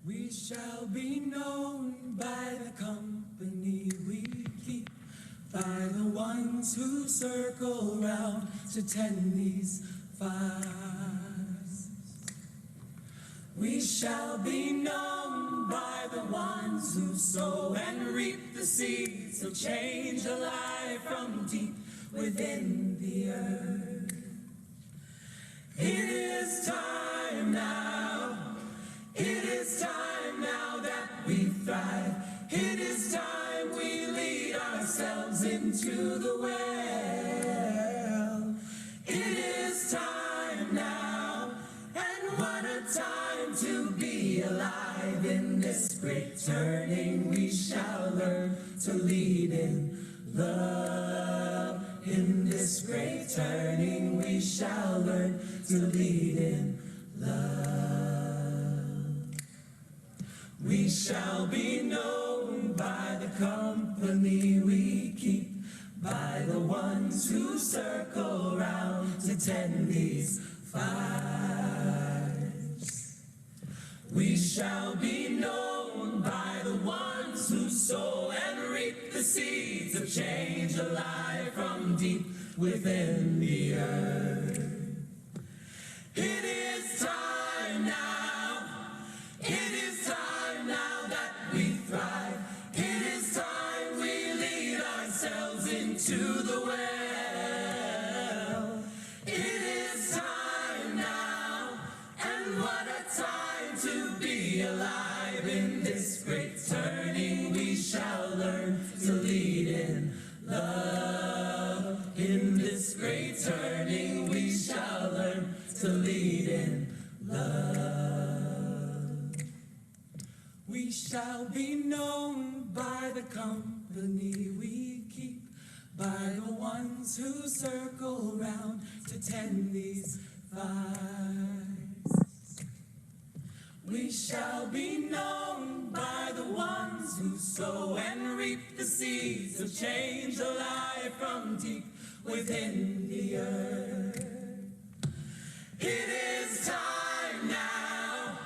We shall be known by the company we keep, by the ones who circle round to tend these fires. We shall be known by the ones who sow and reap the seeds of change alive from deep within the earth. It is time now. It is time now that we thrive. It is time we lead ourselves into the well. It is time now, and what a time to be alive. In this great turning we shall learn to lead in love. In this great turning we shall learn to lead in love. We shall be known by the company we keep, by the ones who circle round to tend these fires. We shall be known by the ones who sow and reap the seeds of change alive from deep within the earth. It is time now. It is time now that we thrive. It is time we lead ourselves into the well. It is time now, and what a time to be alive. In this great turning we shall learn to lead in love. In this great turning we shall learn to lead in love. We shall be known by the company we keep, by the ones who circle round to tend these fires. We shall be known by the ones who sow and reap the seeds of change alive from deep within the earth. It is time now.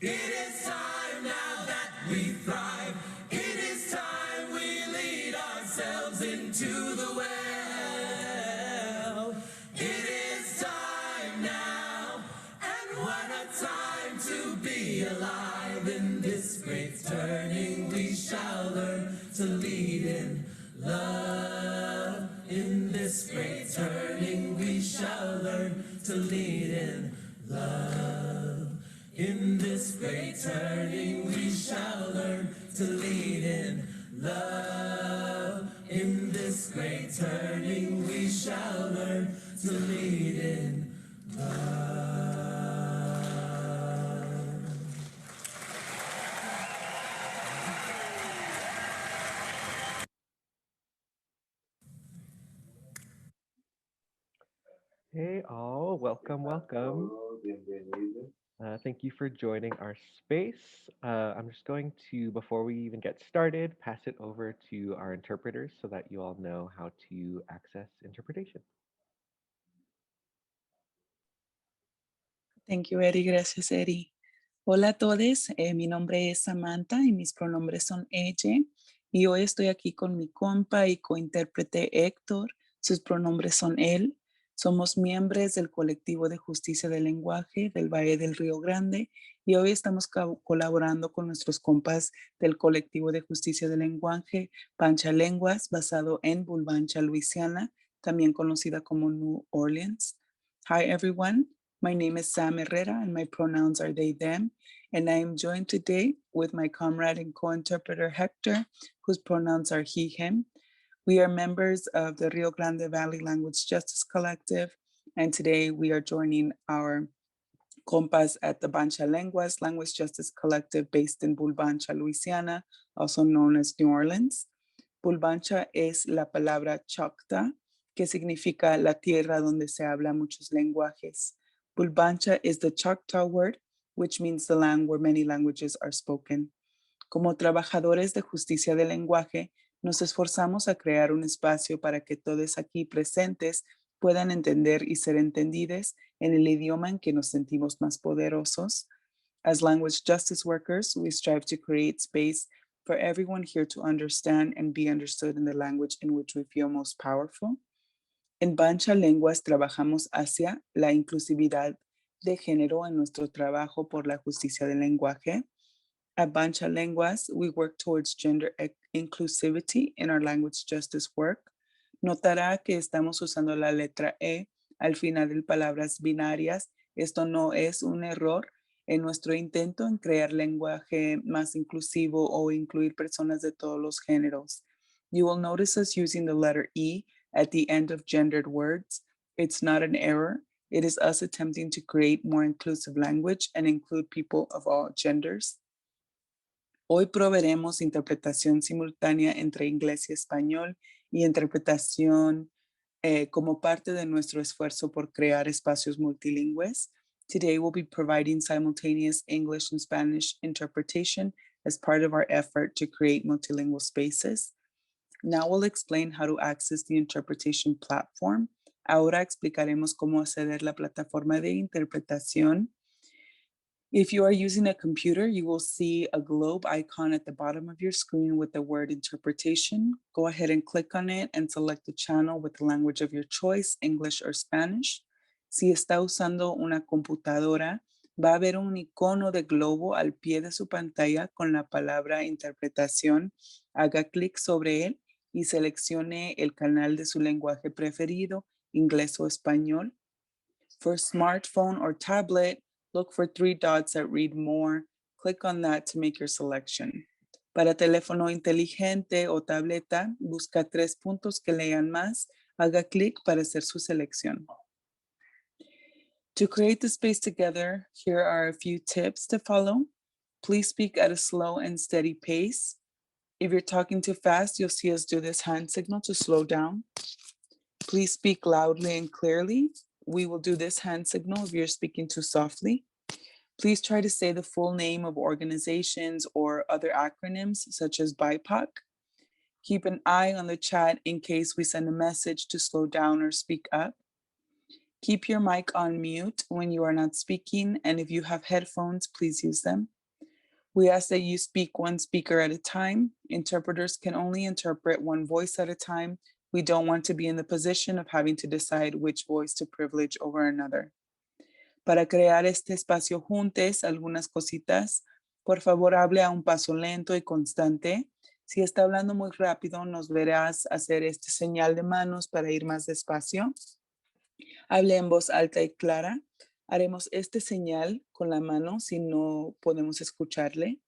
It is time now that we thrive. It is time we lead ourselves into the well. It is time now, and what a time to be alive. In this great turning we shall learn to lead in love. In this great turning we shall learn to lead in love. In this great turning we shall learn to lead in love. In this great turning we shall learn to lead in love. Hey all, welcome. Thank you for joining our space. I'm just going to, before we even get started, pass it over to our interpreters so that you all know how to access interpretation. Thank you, Eri. Gracias, Eri. Hola a todos, mi nombre es Samantha y mis pronombres son ella. Y hoy estoy aquí con mi compa y cointérprete Héctor. Sus pronombres son él. Somos miembros del colectivo de justicia del lenguaje del Valle del Río Grande y hoy estamos colaborando con nuestros compas del colectivo de justicia del lenguaje Pancha Lenguas, basado en Bulbancha, Luisiana, también conocida como New Orleans. Hi everyone, my name is Sam Herrera and my pronouns are they, them, and I am joined today with my comrade and co-interpreter Hector, whose pronouns are he, him. We are members of the Rio Grande Valley Language Justice Collective, and today we are joining our compas at the Bancha Lenguas Language Justice Collective based in Bulbancha, Louisiana, also known as New Orleans. Bulbancha es la palabra Choctaw, que significa la tierra donde se habla muchos lenguajes. Bulbancha is the Choctaw word, which means the land where many languages are spoken. Como trabajadores de justicia del lenguaje, nos esforzamos a crear un espacio para que todos aquí presentes puedan entender y ser entendidos en el idioma en que nos sentimos más poderosos. As language justice workers, we strive to create space for everyone here to understand and be understood in the language in which we feel most powerful. En Bancha Lenguas trabajamos hacia la inclusividad de género en nuestro trabajo por la justicia del lenguaje. At Bancha Lenguas, we work towards gender inclusivity in our language justice work. Notará que estamos usando la letra E al final de palabras binarias. Esto no es un error en nuestro intento en crear lenguaje más inclusivo o incluir personas de todos los géneros. You will notice us using the letter E at the end of gendered words. It's not an error. It is us attempting to create more inclusive language and include people of all genders. Hoy proveeremos interpretación simultánea entre inglés y español y interpretación como parte de nuestro esfuerzo por crear espacios multilingües. Today we'll be providing simultaneous English and Spanish interpretation as part of our effort to create multilingual spaces. Now we'll explain how to access the interpretation platform. Ahora explicaremos cómo acceder a la plataforma de interpretación. If you are using a computer, you will see a globe icon at the bottom of your screen with the word interpretation. Go ahead and click on it and select the channel with the language of your choice, English or Spanish. Si está usando una computadora, va a haber un icono de globo al pie de su pantalla con la palabra interpretación. Haga clic sobre él y seleccione el canal de su lenguaje preferido, inglés o español. For smartphone or tablet, look for 3 dots that read more. Click on that to make your selection. Para teléfono inteligente o tableta, busca 3 puntos que lean más. Haga clic para hacer su selección. To create the space together, here are a few tips to follow. Please speak at a slow and steady pace. If you're talking too fast, you'll see us do this hand signal to slow down. Please speak loudly and clearly. We will do this hand signal if you're speaking too softly. Please try to say the full name of organizations or other acronyms such as BIPOC. Keep an eye on the chat in case we send a message to slow down or speak up. Keep your mic on mute when you are not speaking, and if you have headphones, please use them. We ask that you speak one speaker at a time. Interpreters can only interpret one voice at a time. We don't want to be in the position of having to decide which voice to privilege over another. Para crear este espacio juntos, algunas cositas, por favor hable a un paso lento y constante. Si está hablando muy rápido, nos verás hacer este señal de manos para ir más despacio. Hable en voz alta y clara. Haremos este señal con la mano si no podemos escucharle.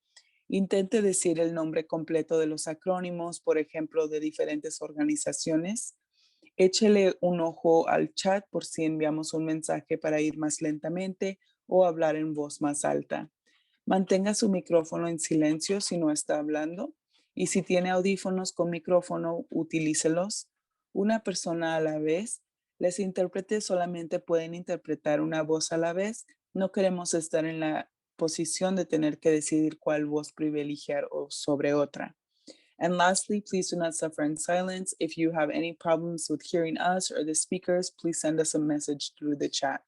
Intente decir el nombre completo de los acrónimos, por ejemplo, de diferentes organizaciones. Échele un ojo al chat por si enviamos un mensaje para ir más lentamente o hablar en voz más alta. Mantenga su micrófono en silencio si no está hablando y si tiene audífonos con micrófono, utilícelos. Una persona a la vez. Los intérpretes solamente pueden interpretar una voz a la vez. No queremos estar en la posición de tener que decidir cuál voz privilegiar o sobre otra. And lastly, please do not suffer in silence. If you have any problems with hearing us or the speakers, please send us a message through the chat.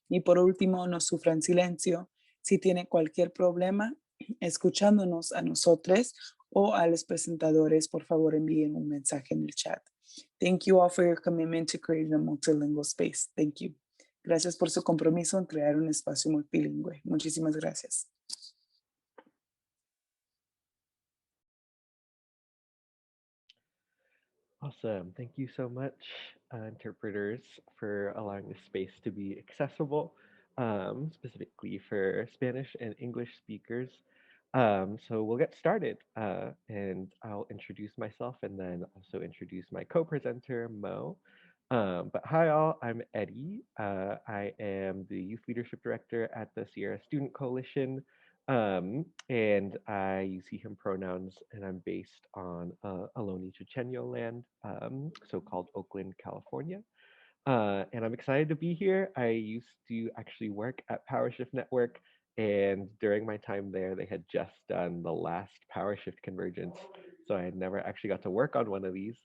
Y por último, no sufra en silencio. Si tiene cualquier problema escuchándonos a nosotros o a los presentadores, por favor envíen un mensaje en el chat. Thank you all for your commitment to create a multilingual space. Thank you. Gracias por su compromiso en crear un espacio multilingüe. Muchísimas gracias. Awesome. Thank you so much, interpreters, for allowing this space to be accessible, specifically for Spanish and English speakers. So we'll get started, and I'll introduce myself and then also introduce my co-presenter, Mo. But hi all, I'm Eddie. I am the Youth Leadership Director at the Sierra Student Coalition, and I use he, him pronouns, and I'm based on Ohlone Chochenyo land, so-called Oakland, California. And I'm excited to be here. I used to actually work at PowerShift Network, and during my time there, they had just done the last PowerShift convergence, so I had never actually got to work on one of these.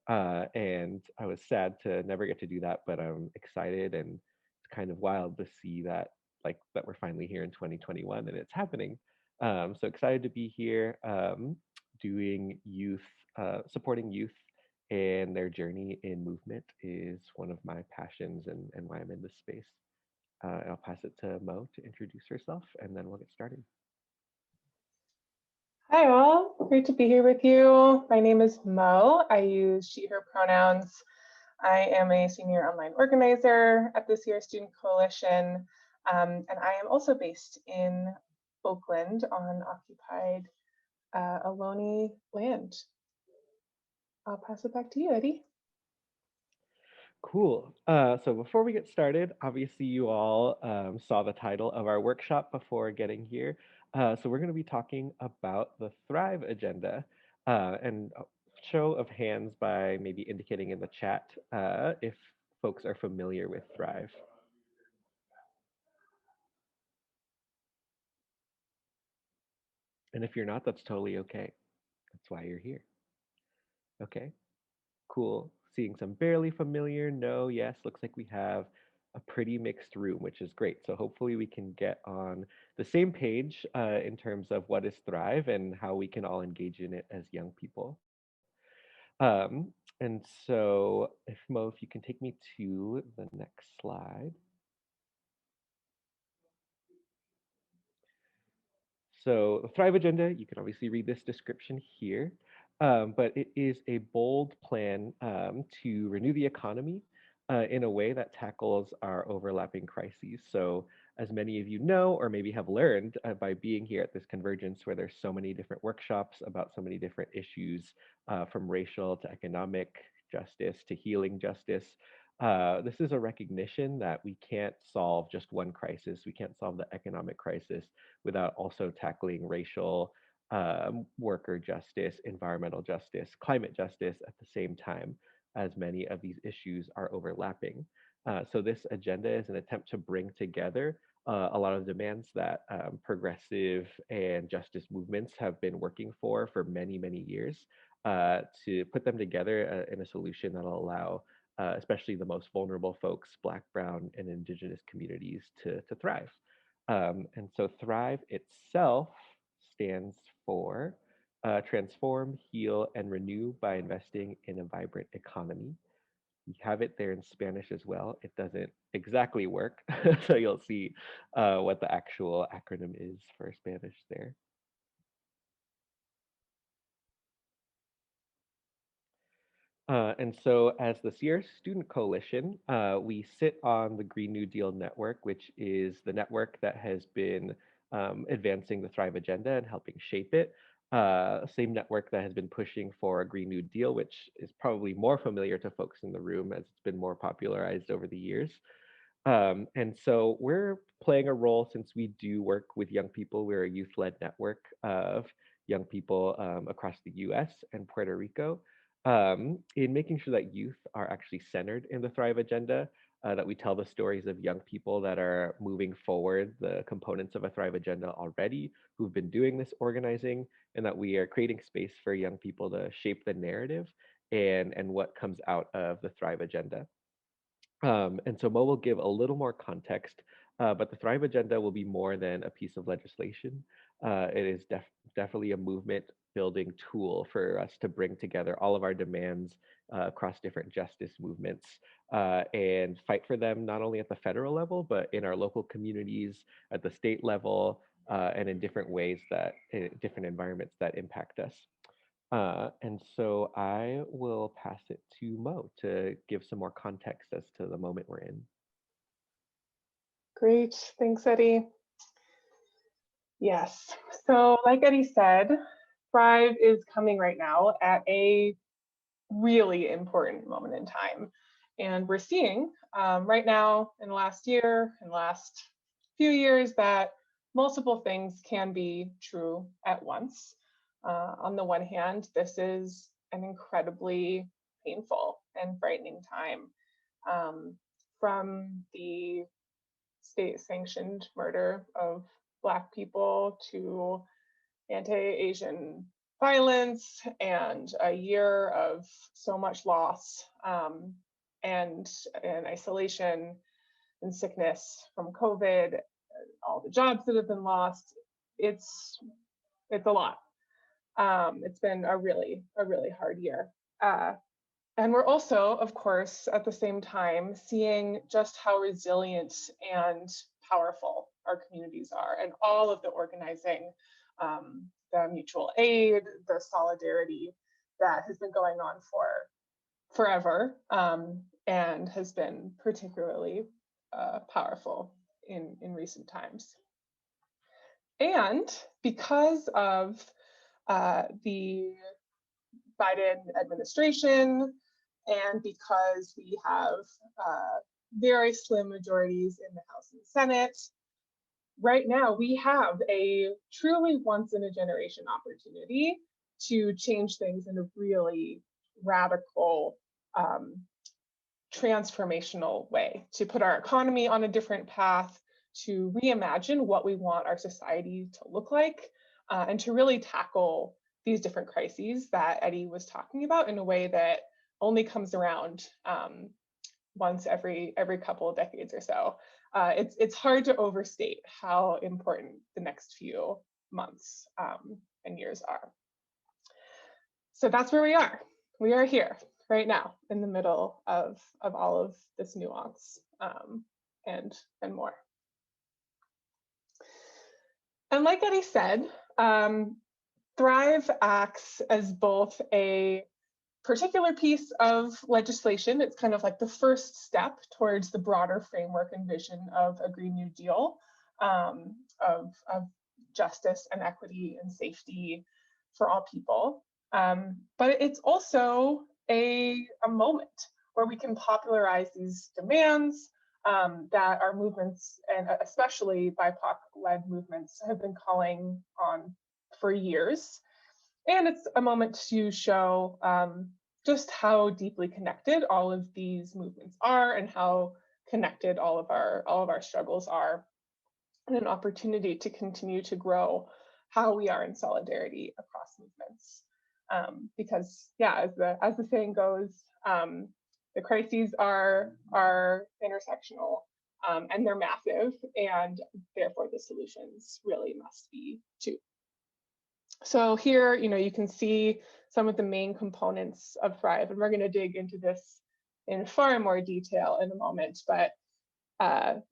And I was sad to never get to do that, but I'm excited, and it's kind of wild to see that like that we're finally here in 2021 and it's happening. So excited to be here, doing youth, supporting youth and their journey in movement is one of my passions and why I'm in this space. I'll pass it to Mo to introduce herself and then we'll get started. Hi all, great to be here with you. My name is Mo. I use she, her pronouns. I am a senior online organizer at this year's Student Coalition, and I am also based in Oakland on occupied Ohlone land. I'll pass it back to you, Eddie. Cool. So before we get started, obviously you all saw the title of our workshop before getting here. So we're going to be talking about the Thrive Agenda, and a show of hands by maybe indicating in the chat if folks are familiar with Thrive. And if you're not, that's totally okay. That's why you're here. Okay. Cool. Seeing some barely familiar, no, yes. Looks like we have a pretty mixed room, which is great. So hopefully we can get on the same page in terms of what is Thrive and how we can all engage in it as young people. And so if Mo, if you can take me to the next slide. So the Thrive Agenda, you can obviously read this description here, but it is a bold plan to renew the economy in a way that tackles our overlapping crises. So as many of you know, or maybe have learned by being here at this convergence where there's so many different workshops about so many different issues from racial to economic justice to healing justice. This is a recognition that we can't solve just one crisis. We can't solve the economic crisis without also tackling racial, worker justice, environmental justice, climate justice at the same time, as many of these issues are overlapping. So this agenda is an attempt to bring together a lot of demands that progressive and justice movements have been working for many, many years, to put them together in a solution that'll allow especially the most vulnerable folks, Black, Brown, and Indigenous communities to thrive. And so Thrive itself stands for transform, heal, and renew by investing in a vibrant economy. We have it there in Spanish as well. It doesn't exactly work, so you'll see what the actual acronym is for Spanish there. And so as the Sierra Student Coalition, we sit on the Green New Deal Network, which is the network that has been advancing the Thrive Agenda and helping shape it. Same network that has been pushing for a Green New Deal, which is probably more familiar to folks in the room as it's been more popularized over the years. And so we're playing a role since we do work with young people. We're a youth-led network of young people across the US and Puerto Rico, in making sure that youth are actually centered in the Thrive Agenda, that we tell the stories of young people that are moving forward the components of a Thrive Agenda already, who've been doing this organizing, and that we are creating space for young people to shape the narrative and what comes out of the Thrive Agenda. And so Mo will give a little more context, but the Thrive Agenda will be more than a piece of legislation. It is definitely a movement building tool for us to bring together all of our demands across different justice movements and fight for them not only at the federal level, but in our local communities, at the state level, and in different ways that, in different environments that impact us. And so I will pass it to Mo to give some more context as to the moment we're in. Great, thanks, Eddie. Yes, so like Eddie said, Thrive is coming right now at a really important moment in time. And we're seeing right now in the last year, in the last few years, that multiple things can be true at once. On the one hand, this is an incredibly painful and frightening time. From the state-sanctioned murder of Black people to anti-Asian violence and a year of so much loss and isolation and sickness from COVID, all the jobs that have been lost. It's a lot. It's been a really hard year. And we're also, of course, at the same time, seeing just how resilient and powerful our communities are, and all of the organizing, the mutual aid, the solidarity that has been going on for forever, and has been particularly powerful in recent times. And because of the Biden administration, and because we have very slim majorities in the House and Senate, right now we have a truly once in a generation opportunity to change things in a really radical, transformational way, to put our economy on a different path, to reimagine what we want our society to look like, and to really tackle these different crises that Eddie was talking about in a way that only comes around once every couple of decades or so. It's hard to overstate how important the next few months and years are. So that's where we are. We are here right now in the middle of all of this nuance and more. And like Eddie said, Thrive acts as both a particular piece of legislation. It's kind of like the first step towards the broader framework and vision of a Green New Deal, of justice and equity and safety for all people. But it's also a moment where we can popularize these demands that our movements, and especially BIPOC-led movements, have been calling on for years. And it's a moment to show just how deeply connected all of these movements are, and how connected all of our struggles are, and an opportunity to continue to grow how we are in solidarity across movements. Because yeah, as the saying goes, the crises are intersectional, and they're massive, and therefore the solutions really must be too. So here, you can see some of the main components of Thrive, and we're going to dig into this in far more detail in a moment. But the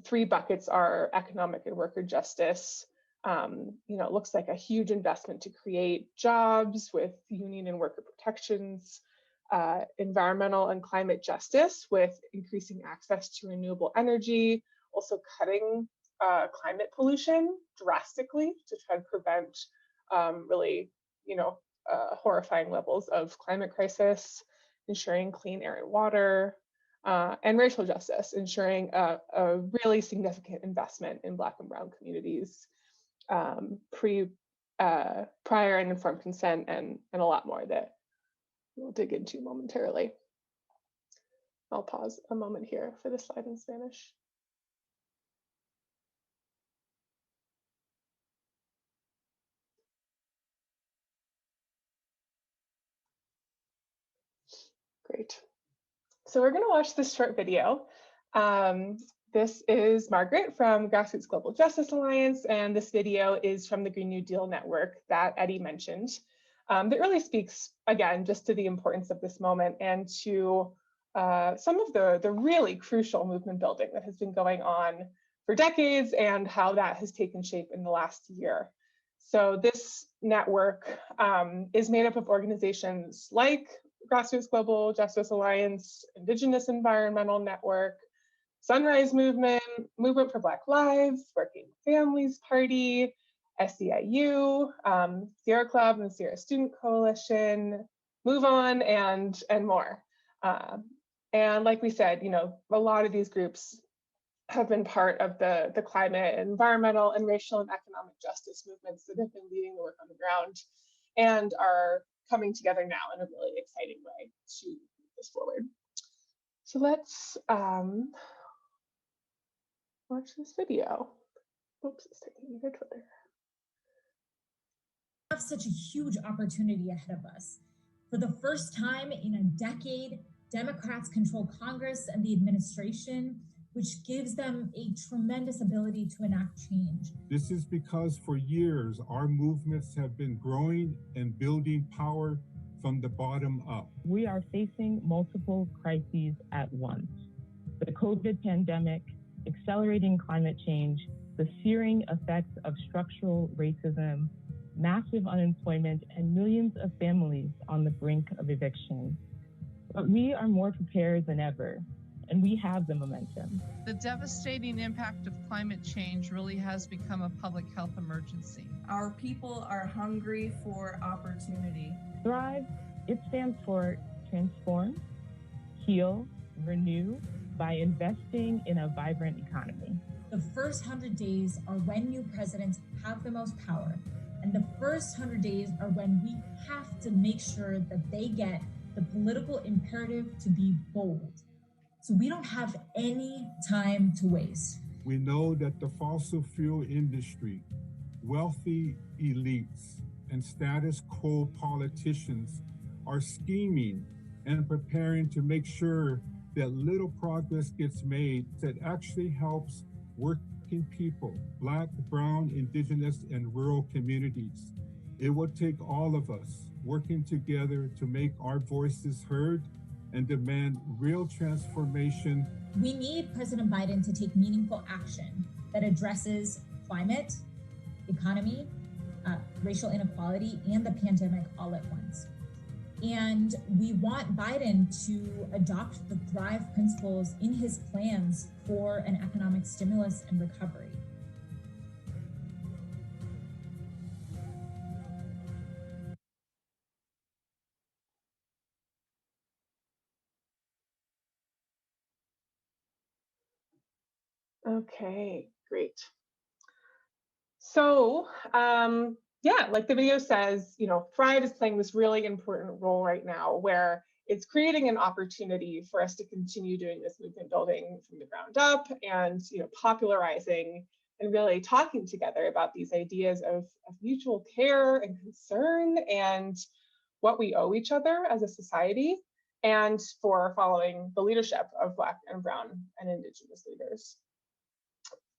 three buckets are economic and worker justice. It looks like a huge investment to create jobs with union and worker protections, environmental and climate justice with increasing access to renewable energy, also cutting climate pollution drastically to try to prevent really, horrifying levels of climate crisis, ensuring clean air and water, and racial justice, ensuring a really significant investment in Black and Brown communities, prior and informed consent, and a lot more that we'll dig into momentarily. I'll pause a moment here for the slide in Spanish. Great. So we're going to watch this short video. This is Margaret from Grassroots Global Justice Alliance, and this video is from the Green New Deal Network that Eddie mentioned. That really speaks, again, just to the importance of this moment, and to some of the really crucial movement building that has been going on for decades, and how that has taken shape in the last year. So this network is made up of organizations like Grassroots Global Justice Alliance, Indigenous Environmental Network, Sunrise Movement, Movement for Black Lives, Working Families Party, SEIU, Sierra Club and the Sierra Student Coalition, Move On, and more. And like we said, a lot of these groups have been part of the climate, environmental, and racial and economic justice movements that have been leading the work on the ground, and are coming together now in a really exciting way to move this forward. So let's watch this video. Oops, it's taking me to Twitter. We have such a huge opportunity ahead of us. For the first time in a decade, Democrats control Congress and the administration. which gives them a tremendous ability to enact change. This is because for years, our movements have been growing and building power from the bottom up. We are facing multiple crises at once. The COVID pandemic, accelerating climate change, the searing effects of structural racism, massive unemployment, and millions of families on the brink of eviction. But we are more prepared than ever, and we have the momentum. The devastating impact of climate change really has become a public health emergency. Our people are hungry for opportunity. Thrive, it stands for transform, heal, renew by investing in a vibrant economy. The first 100 days are when new presidents have the most power. And the first 100 days are when we have to make sure that they get the political imperative to be bold. So we don't have any time to waste. We know that the fossil fuel industry, wealthy elites, and status quo politicians are scheming and preparing to make sure that little progress gets made that actually helps working people, Black, Brown, Indigenous, and rural communities. It will take all of us working together to make our voices heard and demand real transformation. We need President Biden to take meaningful action that addresses climate, economy, racial inequality, and the pandemic all at once. And we want Biden to adopt the Thrive principles in his plans for an economic stimulus and recovery. Okay, great. So, yeah, like the video says, Thrive is playing this really important role right now where it's creating an opportunity for us to continue doing this movement building from the ground up and, popularizing and really talking together about these ideas of mutual care and concern and what we owe each other as a society, and for following the leadership of Black and Brown and Indigenous leaders.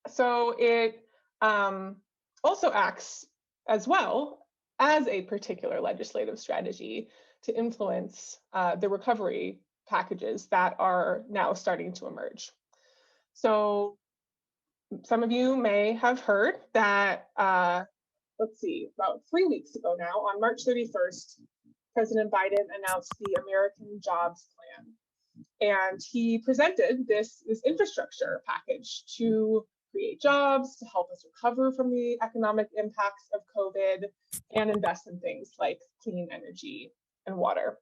So it also acts as well as a particular legislative strategy to influence the recovery packages that are now starting to emerge. So some of you may have heard that, about 3 weeks ago now, on March 31st, President Biden announced the American Jobs Plan. And he presented this infrastructure package to create jobs, to help us recover from the economic impacts of COVID, and invest in things like clean energy and water.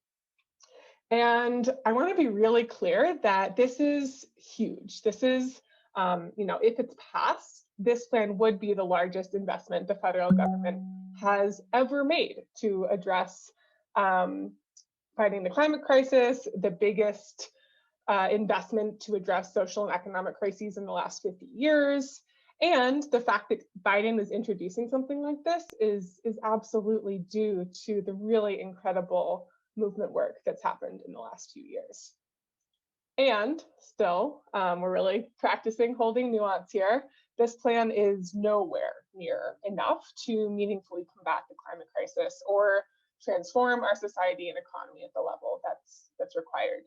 And I want to be really clear that this is huge. This is, if it's passed, this plan would be the largest investment the federal government has ever made to address fighting the climate crisis, the biggest investment to address social and economic crises in the last 50 years. And the fact that Biden is introducing something like this is absolutely due to the really incredible movement work that's happened in the last few years. And still, we're really practicing holding nuance here. This plan is nowhere near enough to meaningfully combat the climate crisis or transform our society and economy at the level that's required.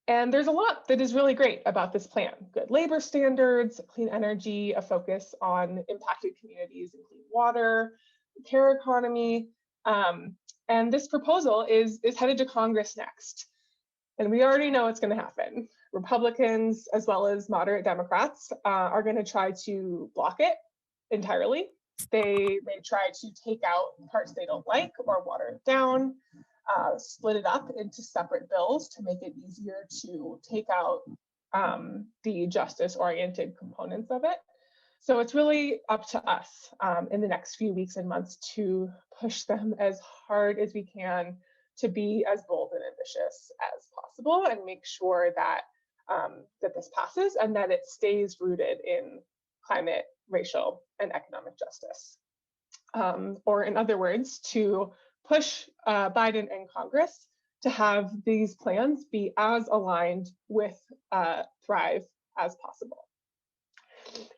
And there's a lot that is really great about this plan. Good labor standards, clean energy, a focus on impacted communities and clean water, the care economy. And this proposal is headed to Congress next. And we already know what's going to happen. Republicans, as well as moderate Democrats, are going to try to block it entirely. They may try to take out parts they don't like or water it down, split it up into separate bills to make it easier to take out the justice-oriented components of it. So it's really up to us in the next few weeks and months to push them as hard as we can to be as bold and ambitious as possible and make sure that that this passes and that it stays rooted in climate, racial, and economic justice. Or in other words, to push Biden and Congress to have these plans be as aligned with Thrive as possible.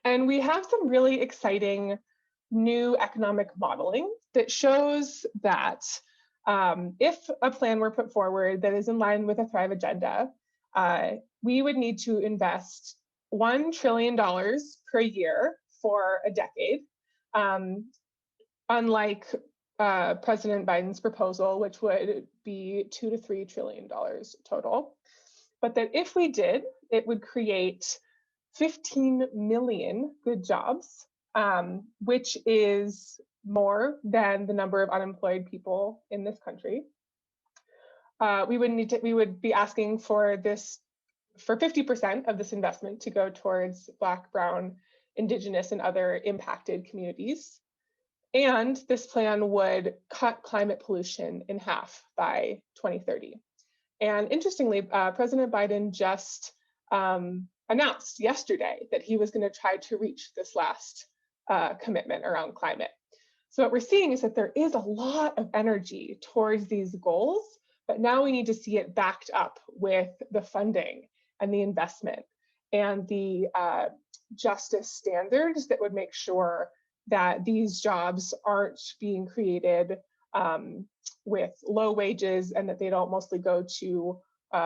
And we have some really exciting new economic modeling that shows that if a plan were put forward that is in line with a Thrive agenda, we would need to invest $1 trillion per year for a decade, unlike President Biden's proposal, which would be $2 to $3 trillion total. But that if we did, it would create 15 million good jobs, which is more than the number of unemployed people in this country. We would be asking for 50% of this investment to go towards Black, Brown, Indigenous, and other impacted communities. And this plan would cut climate pollution in half by 2030. And interestingly, President Biden just announced yesterday that he was going to try to reach this last commitment around climate. So what we're seeing is that there is a lot of energy towards these goals, but now we need to see it backed up with the funding and the investment and the justice standards that would make sure that these jobs aren't being created with low wages and that they don't mostly go to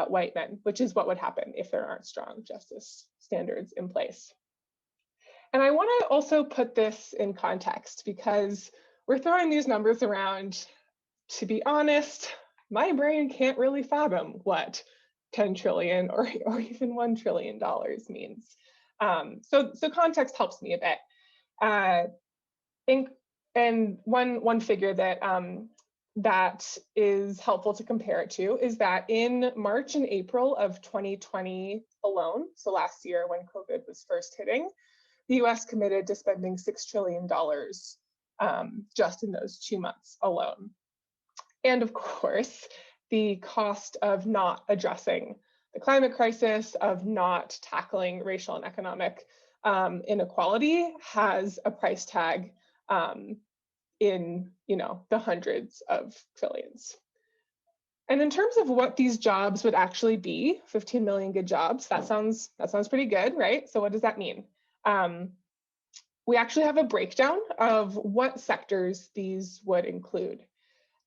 white men, which is what would happen if there aren't strong justice standards in place. And I want to also put this in context because we're throwing these numbers around. To be honest, my brain can't really fathom what 10 trillion or even $1 trillion means. So context helps me a bit. And one figure that that is helpful to compare it to is that in March and April of 2020 alone, so last year when COVID was first hitting, the US committed to spending $6 trillion just in those 2 months alone. And of course, the cost of not addressing the climate crisis, of not tackling racial and economic inequality has a price tag in the hundreds of trillions. And in terms of what these jobs would actually be, 15 million good jobs, that sounds pretty good, right? So what does that mean? We actually have a breakdown of what sectors these would include.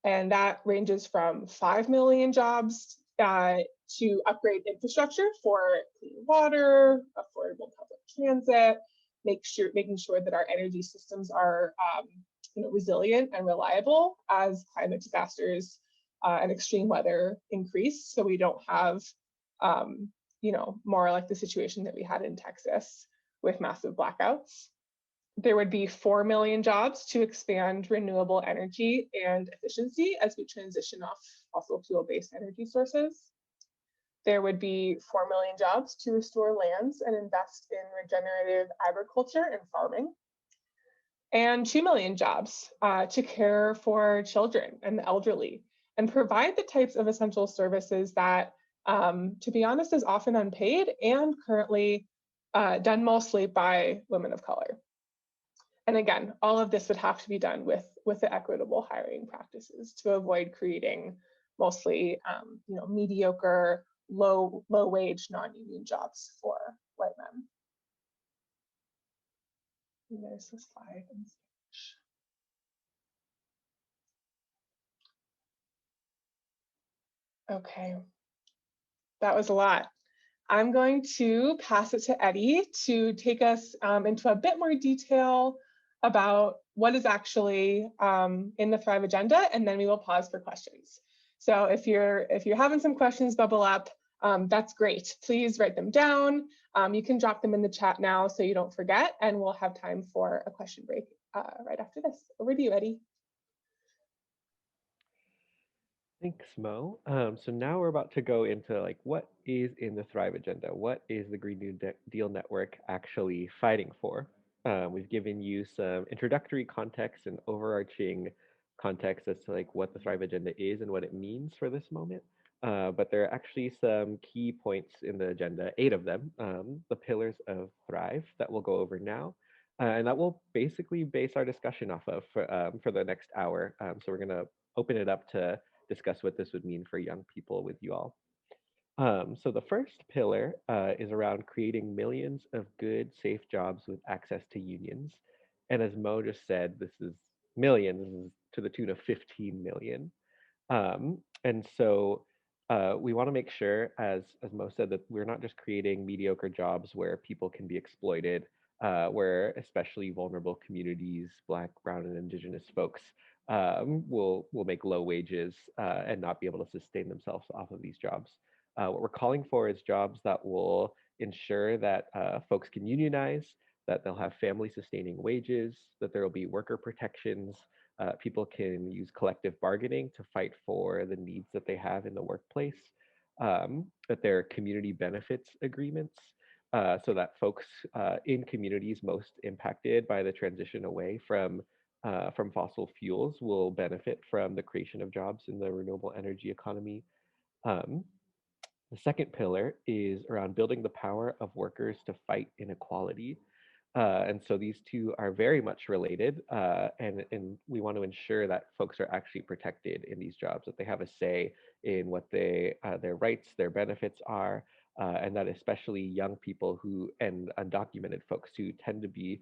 And that ranges from 5 million jobs to upgrade infrastructure for clean water, affordable public transit, making sure that our energy systems are resilient and reliable as climate disasters and extreme weather increase, so we don't have more like the situation that we had in Texas with massive blackouts. There would be 4 million jobs to expand renewable energy and efficiency as we transition off fossil fuel-based energy sources. There would be 4 million jobs to restore lands and invest in regenerative agriculture and farming. And 2 million jobs to care for children and the elderly and provide the types of essential services that, to be honest, is often unpaid and currently done mostly by women of color. And again, all of this would have to be done with the equitable hiring practices to avoid creating mostly mediocre, low wage, non-union jobs for white men. And there's the slide. Okay, that was a lot. I'm going to pass it to Eddie to take us into a bit more detail about what is actually in the Thrive agenda, and then we will pause for questions. So if you're having some questions bubble up, that's great. Please write them down. You can drop them in the chat now so you don't forget, and we'll have time for a question break right after this. Over to you, Eddie. Thanks, Mo. So now we're about to go into what is in the Thrive agenda? What is the Green New Deal Network actually fighting for? We've given you some introductory context and overarching context as to what the Thrive agenda is and what it means for this moment. But there are actually some key points in the agenda, 8 of them, the pillars of Thrive that we'll go over now. And that will basically base our discussion off of for the next hour. So we're going to open it up to discuss what this would mean for young people with you all. So the first pillar is around creating millions of good, safe jobs with access to unions. And as Mo just said, this is millions, this is to the tune of 15 million. And so we want to make sure, as Mo said, that we're not just creating mediocre jobs where people can be exploited, where especially vulnerable communities, Black, Brown, and Indigenous folks, will make low wages and not be able to sustain themselves off of these jobs. What we're calling for is jobs that will ensure that folks can unionize, that they'll have family sustaining wages, that there will be worker protections, people can use collective bargaining to fight for the needs that they have in the workplace, that there are community benefits agreements, so that folks in communities most impacted by the transition away from fossil fuels will benefit from the creation of jobs in the renewable energy economy. Um, the second pillar is around building the power of workers to fight inequality. And so these two are very much related, and we want to ensure that folks are actually protected in these jobs, that they have a say in what their rights, their benefits are, and that especially young people who and undocumented folks who tend to be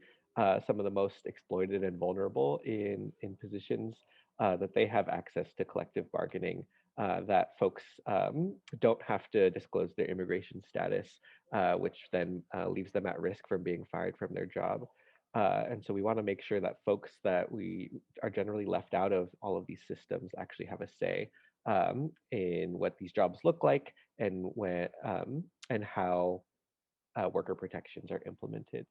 some of the most exploited and vulnerable in positions, that they have access to collective bargaining, that folks don't have to disclose their immigration status, which then leaves them at risk from being fired from their job. And so we want to make sure that folks that we are generally left out of all of these systems actually have a say in what these jobs look like and how worker protections are implemented.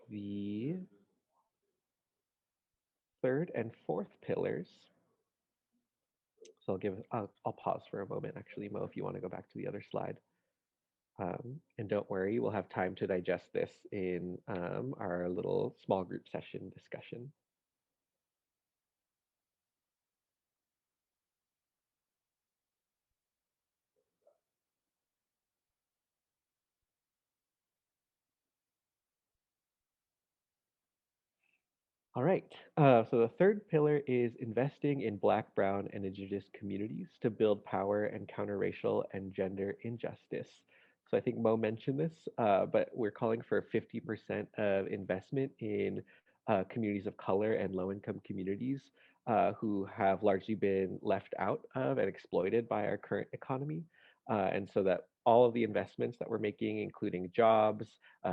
The third and fourth pillars. So I'll pause for a moment, actually, Mo, if you want to go back to the other slide. And don't worry, we'll have time to digest this in our little small group session discussion. All right, so the third pillar is investing in Black, Brown, and Indigenous communities to build power and counter racial and gender injustice. So I think Mo mentioned this, but we're calling for 50% of investment in communities of color and low-income communities who have largely been left out of and exploited by our current economy. And so that all of the investments that we're making, including jobs,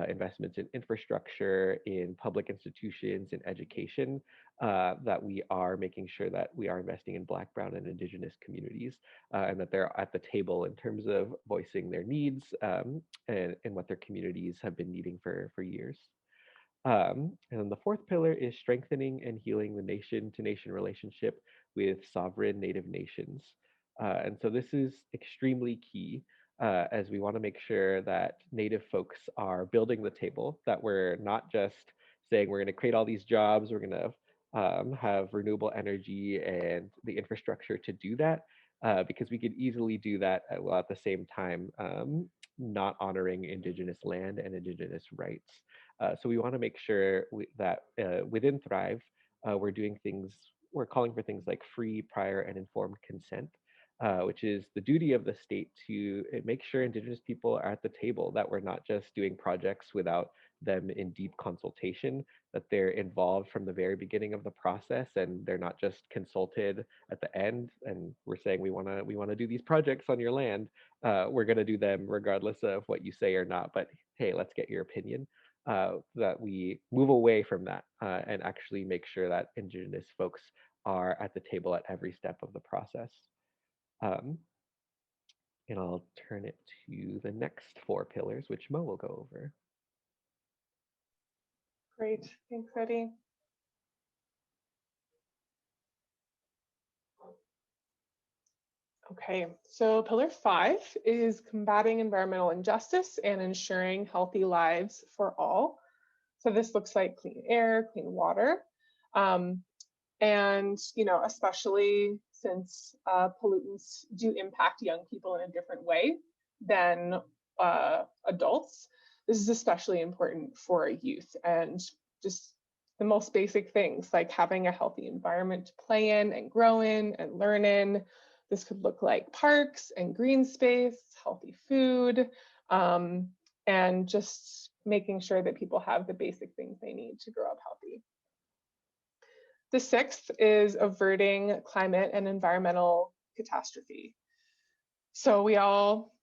investments in infrastructure, in public institutions, in education, that we are making sure that we are investing in Black, Brown, and Indigenous communities, and that they're at the table in terms of voicing their needs and what their communities have been needing for years. And then the fourth pillar is strengthening and healing the nation-to-nation relationship with sovereign Native nations. And so this is extremely key as we want to make sure that Native folks are building the table, that we're not just saying we're going to create all these jobs, we're going to have renewable energy and the infrastructure to do that, because we could easily do that while at the same time not honoring Indigenous land and Indigenous rights. So we want to make sure that within Thrive, we're calling for things like free, prior, and informed consent, which is the duty of the state to make sure Indigenous people are at the table, that we're not just doing projects without them in deep consultation, that they're involved from the very beginning of the process and they're not just consulted at the end and we're saying we want to do these projects on your land. We're going to do them regardless of what you say or not, but hey, let's get your opinion. That we move away from that and actually make sure that Indigenous folks are at the table at every step of the process. And I'll turn it to the next four pillars, which Mo will go over. Great, thanks, Eddie. Okay, so pillar 5 is combating environmental injustice and ensuring healthy lives for all. So this looks like clean air, clean water, and especially since pollutants do impact young people in a different way than adults, this is especially important for youth. And just the most basic things like having a healthy environment to play in and grow in and learn in. This could look like parks and green space, healthy food, and just making sure that people have the basic things they need to grow up healthy. The sixth is averting climate and environmental catastrophe. So we all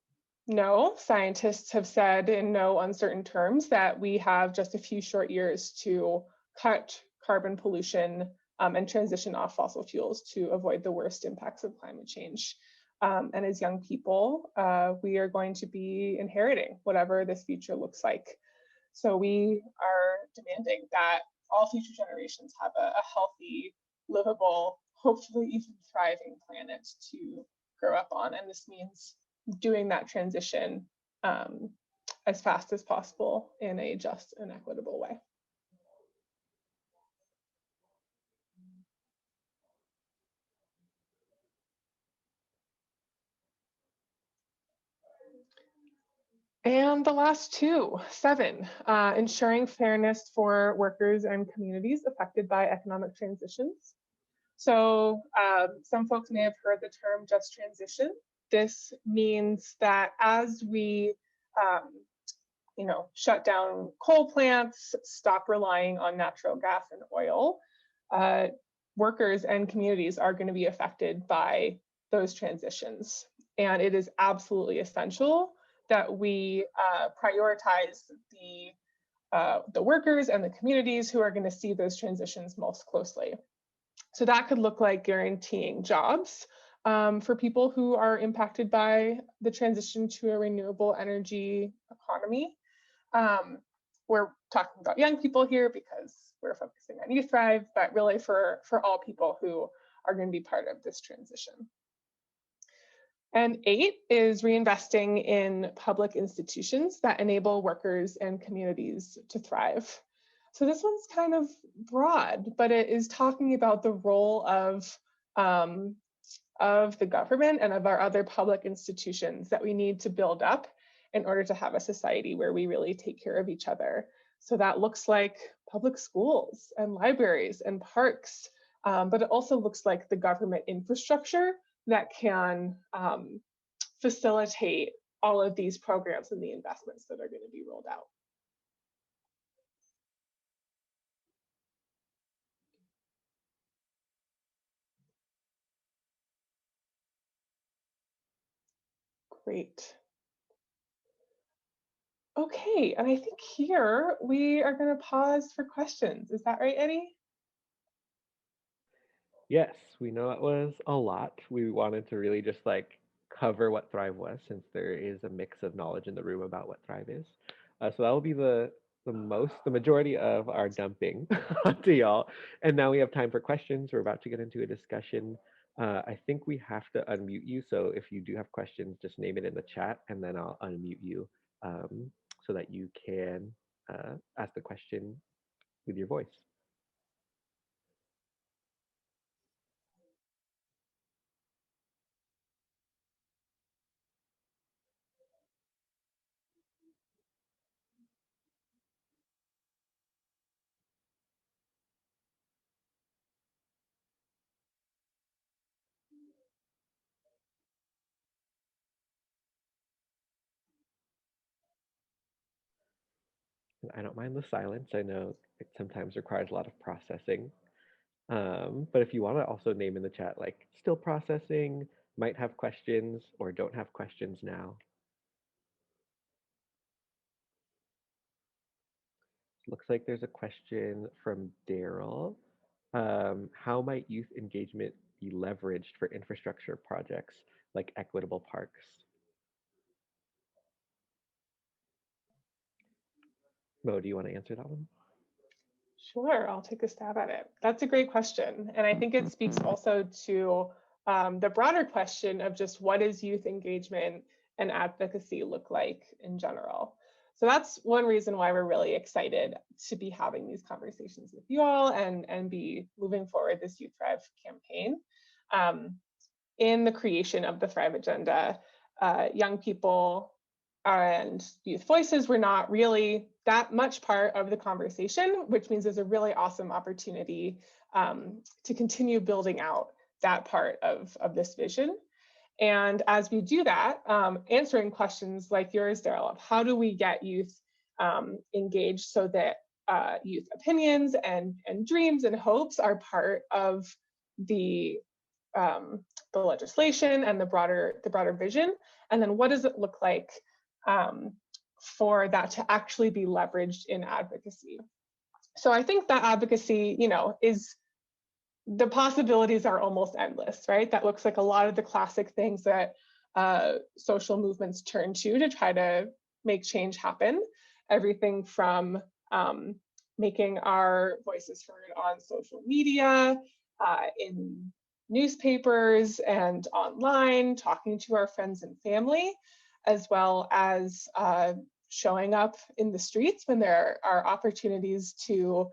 know, scientists have said in no uncertain terms that we have just a few short years to cut carbon pollution and transition off fossil fuels to avoid the worst impacts of climate change. And as young people, we are going to be inheriting whatever this future looks like. So we are demanding that all future generations have a healthy, livable, hopefully even thriving planet to grow up on. And this means doing that transition as fast as possible in a just and equitable way. And the last two, 7, ensuring fairness for workers and communities affected by economic transitions. So some folks may have heard the term just transition. This means that as we shut down coal plants, stop relying on natural gas and oil, workers and communities are going to be affected by those transitions. And it is absolutely essential that we prioritize the workers and the communities who are going to see those transitions most closely. So that could look like guaranteeing jobs for people who are impacted by the transition to a renewable energy economy. We're talking about young people here because we're focusing on Youth Thrive, but really for all people who are going to be part of this transition. And 8 is reinvesting in public institutions that enable workers and communities to thrive. So this one's kind of broad, but it is talking about the role of the government and of our other public institutions that we need to build up in order to have a society where we really take care of each other. So that looks like public schools and libraries and parks, but it also looks like the government infrastructure that can facilitate all of these programs and the investments that are going to be rolled out. Great. Okay, and I think here we are going to pause for questions. Is that right, Eddie? Yes, we know it was a lot. We wanted to really just like cover what Thrive was, since there is a mix of knowledge in the room about what Thrive is. So that will be the majority of our dumping onto y'all. And now we have time for questions. We're about to get into a discussion. I think we have to unmute you. So if you do have questions, just name it in the chat, and then I'll unmute you so that you can ask the question with your voice. I don't mind the silence. I know it sometimes requires a lot of processing. But if you want to also name in the chat, like still processing, might have questions, or don't have questions now. Looks like there's a question from Daryl. How might youth engagement be leveraged for infrastructure projects like equitable parks? Mo, do you want to answer that one? Sure, I'll take a stab at it. That's a great question. And I think it speaks also to the broader question of just what does youth engagement and advocacy look like in general? So that's one reason why we're really excited to be having these conversations with you all and be moving forward this Youth Thrive campaign. In the creation of the Thrive Agenda, young people and youth voices were not really that much part of the conversation, which means there's a really awesome opportunity to continue building out that part of this vision. And as we do that, answering questions like yours, Daryl, of how do we get youth engaged so that youth opinions and dreams and hopes are part of the legislation and the broader vision, and then what does it look like for that to actually be leveraged in advocacy. So I think that advocacy, is, the possibilities are almost endless, right? That looks like a lot of the classic things that social movements turn to try to make change happen. Everything from making our voices heard on social media, in newspapers and online, talking to our friends and family, as well as showing up in the streets when there are opportunities to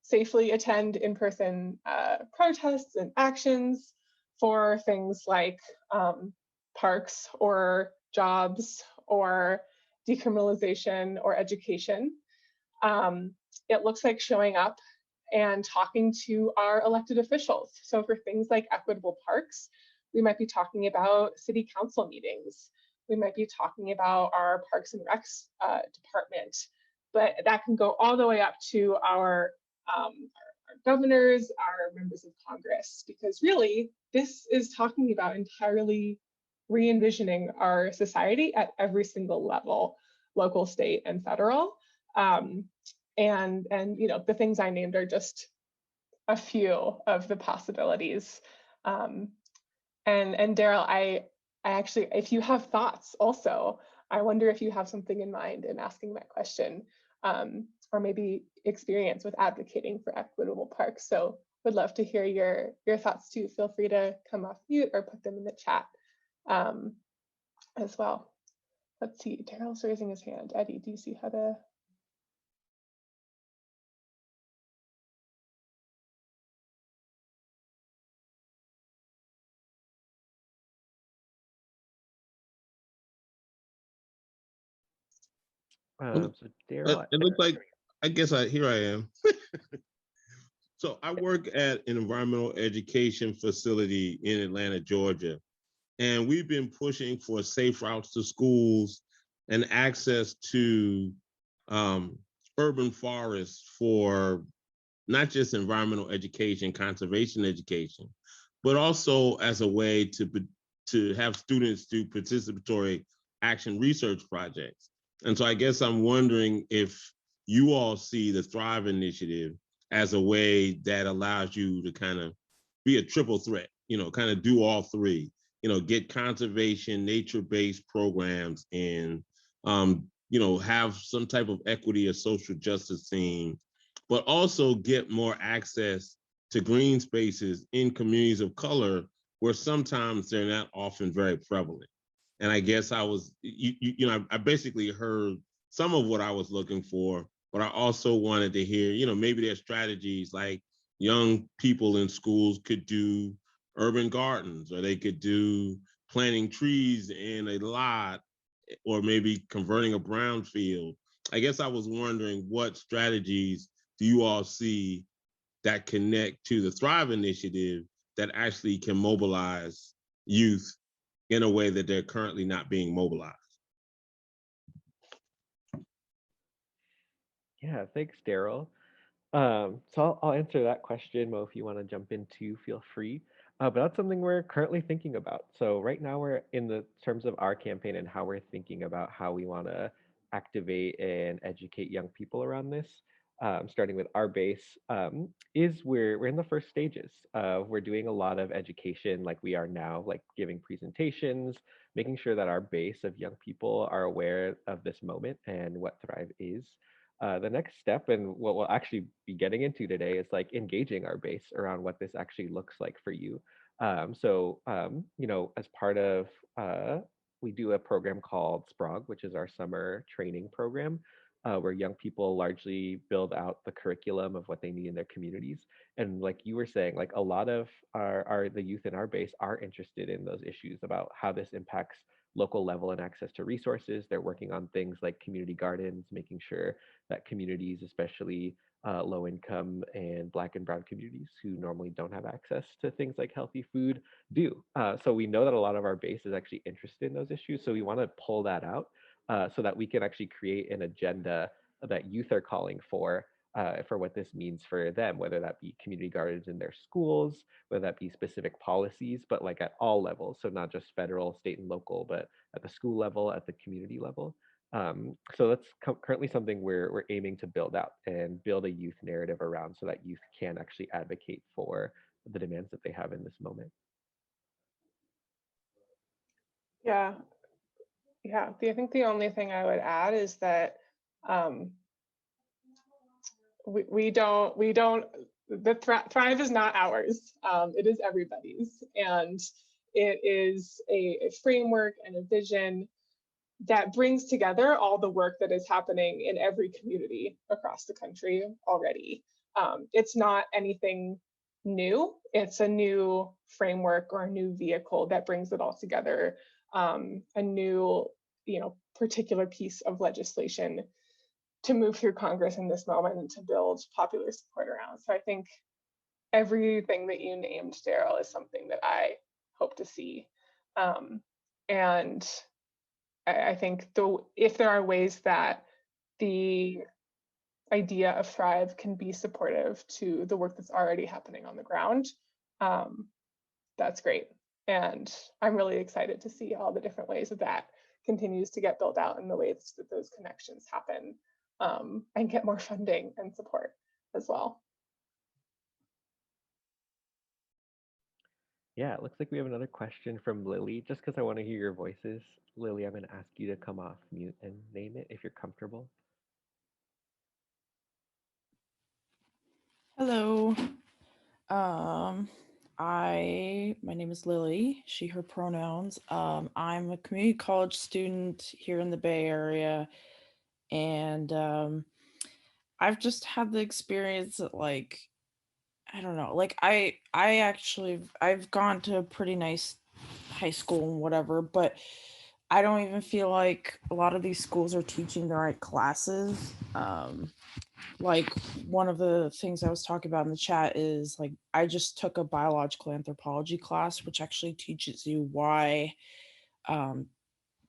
safely attend in-person protests and actions for things like parks or jobs or decriminalization or education. It looks like showing up and talking to our elected officials. So for things like equitable parks, we might be talking about city council meetings. We might be talking about our Parks and Recs department, but that can go all the way up to our governors, our members of Congress, because really this is talking about entirely re-envisioning our society at every single level, local, state, and federal. And the things I named are just a few of the possibilities. And Daryl, I actually, if you have thoughts also, I wonder if you have something in mind in asking that question, or maybe experience with advocating for equitable parks. So would love to hear your thoughts too. Feel free to come off mute or put them in the chat as well. Let's see, Daryl's raising his hand. Eddie, do you see how to? So Daryl, it looks like, I guess here I am. So I work at an environmental education facility in Atlanta, Georgia, and we've been pushing for safe routes to schools and access to urban forests for not just environmental education, conservation education, but also as a way to have students do participatory action research projects. And so I guess I'm wondering if you all see the Thrive Initiative as a way that allows you to kind of be a triple threat, kind of do all three, get conservation, nature-based programs, and, have some type of equity or social justice theme, but also get more access to green spaces in communities of color where sometimes they're not often very prevalent. And I guess I basically heard some of what I was looking for, but I also wanted to hear, maybe there's strategies like young people in schools could do urban gardens, or they could do planting trees in a lot, or maybe converting a brownfield. I guess I was wondering, what strategies do you all see that connect to the Thrive Initiative that actually can mobilize youth in a way that they're currently not being mobilized? Yeah, thanks, Daryl. So I'll answer that question. Mo, if you want to jump in too, feel free. But that's something we're currently thinking about. So right now we're in the terms of our campaign and how we're thinking about how we want to activate and educate young people around this. Starting with our base, is we're in the first stages. We're doing a lot of education like we are now, like giving presentations, making sure that our base of young people are aware of this moment and what Thrive is. The next step, and what we'll actually be getting into today, is like engaging our base around what this actually looks like for you. As part of, we do a program called SPROG, which is our summer training program. where young people largely build out the curriculum of what they need in their communities. And like you were saying, like a lot of the youth in our base are interested in those issues about how this impacts local level and access to resources. They're working on things like community gardens, making sure that communities, especially low income and Black and Brown communities who normally don't have access to things like healthy food, do. So we know that a lot of our base is actually interested in those issues. So we want to pull that out so that we can actually create an agenda that youth are calling for what this means for them, whether that be community gardens in their schools, whether that be specific policies, but like at all levels. So not just federal, state, and local, but at the school level, at the community level. So that's currently something we're aiming to build out and build a youth narrative around so that youth can actually advocate for the demands that they have in this moment. Yeah, yeah. I think the only thing I would add is that we don't Thrive is not ours. It is everybody's, and it is a framework and a vision that brings together all the work that is happening in every community across the country already. It's not anything new. It's a new framework or a new vehicle that brings it all together. A new, particular piece of legislation to move through Congress in this moment and to build popular support around. So I think everything that you named, Daryl, is something that I hope to see. And I think if there are ways that the idea of Thrive can be supportive to the work that's already happening on the ground, that's great. And I'm really excited to see all the different ways that continues to get built out and the ways that those connections happen, and get more funding and support as well. Yeah, it looks like we have another question from Lily. Just because I want to hear your voices, Lily, I'm going to ask you to come off mute and name it if you're comfortable. Hello. My name is Lily, she, her pronouns. I'm a community college student here in the Bay Area, and I've just had the experience that, like, I don't know, like I've gone to a pretty nice high school and whatever, but I don't even feel like a lot of these schools are teaching the right classes. Like, one of the things I was talking about in the chat is, like, I just took a biological anthropology class, which actually teaches you why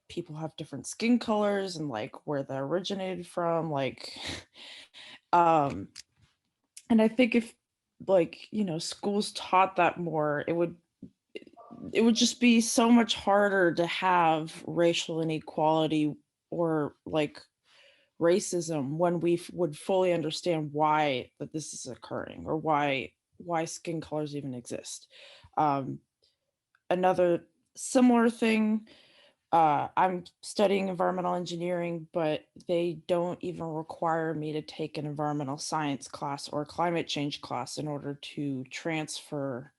people have different skin colors and like where they originated from, like and I think if, like, schools taught that more, it would just be so much harder to have racial inequality or like racism when we would fully understand why that this is occurring, or why skin colors even exist. Another similar thing, I'm studying environmental engineering, but they don't even require me to take an environmental science class or climate change class in order to transfer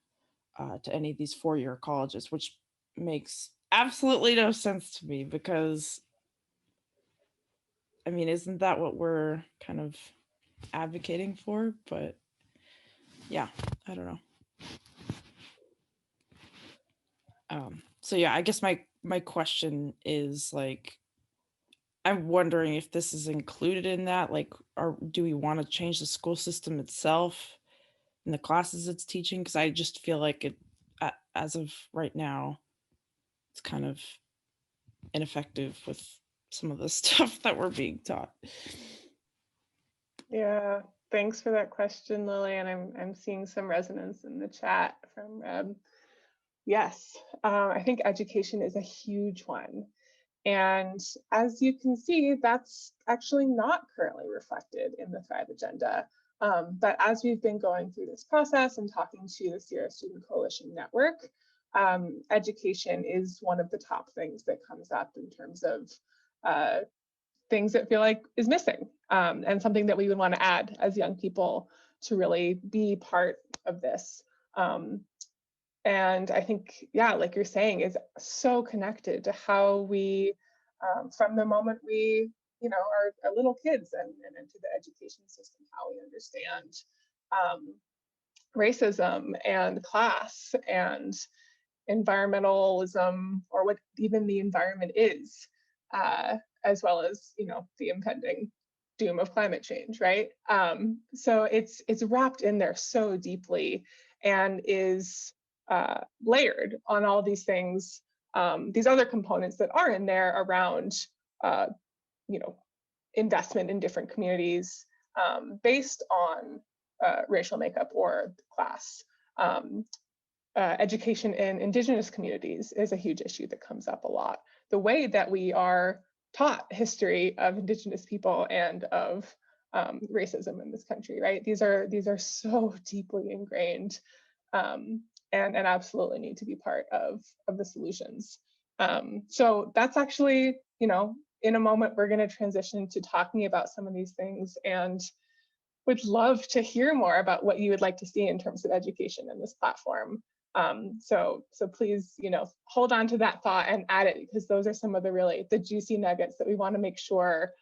to any of these four-year colleges, which makes absolutely no sense to me, because I mean, isn't that what we're kind of advocating for? But yeah, I don't know. So yeah, I guess my question is, like, I'm wondering if this is included in that. Like, do we want to change the school system itself and the classes it's teaching? Because I just feel like it, as of right now, it's kind of ineffective with some of the stuff that we're being taught. Yeah, thanks for that question, Lily. And I'm seeing some resonance in the chat from Reb. Yes, I think education is a huge one. And as you can see, that's actually not currently reflected in the Thrive agenda. But as we've been going through this process and talking to the Sierra Student Coalition Network, education is one of the top things that comes up in terms of things that feel like is missing, and something that we would want to add as young people to really be part of this. And I think, yeah, like you're saying, is so connected to how we, from the moment we our little kids and into the education system, how we understand racism and class and environmentalism, or what even the environment is, as well as the impending doom of climate change, right? So it's wrapped in there so deeply and is layered on all these things, these other components that are in there around investment in different communities based on racial makeup or class. Education in Indigenous communities is a huge issue that comes up a lot. The way that we are taught history of Indigenous people and of racism in this country, right? These are so deeply ingrained, and absolutely need to be part of the solutions. So that's actually, in a moment, we're going to transition to talking about some of these things, and would love to hear more about what you would like to see in terms of education in this platform. So please, hold on to that thought and add it, because those are some of the juicy nuggets that we want to make sure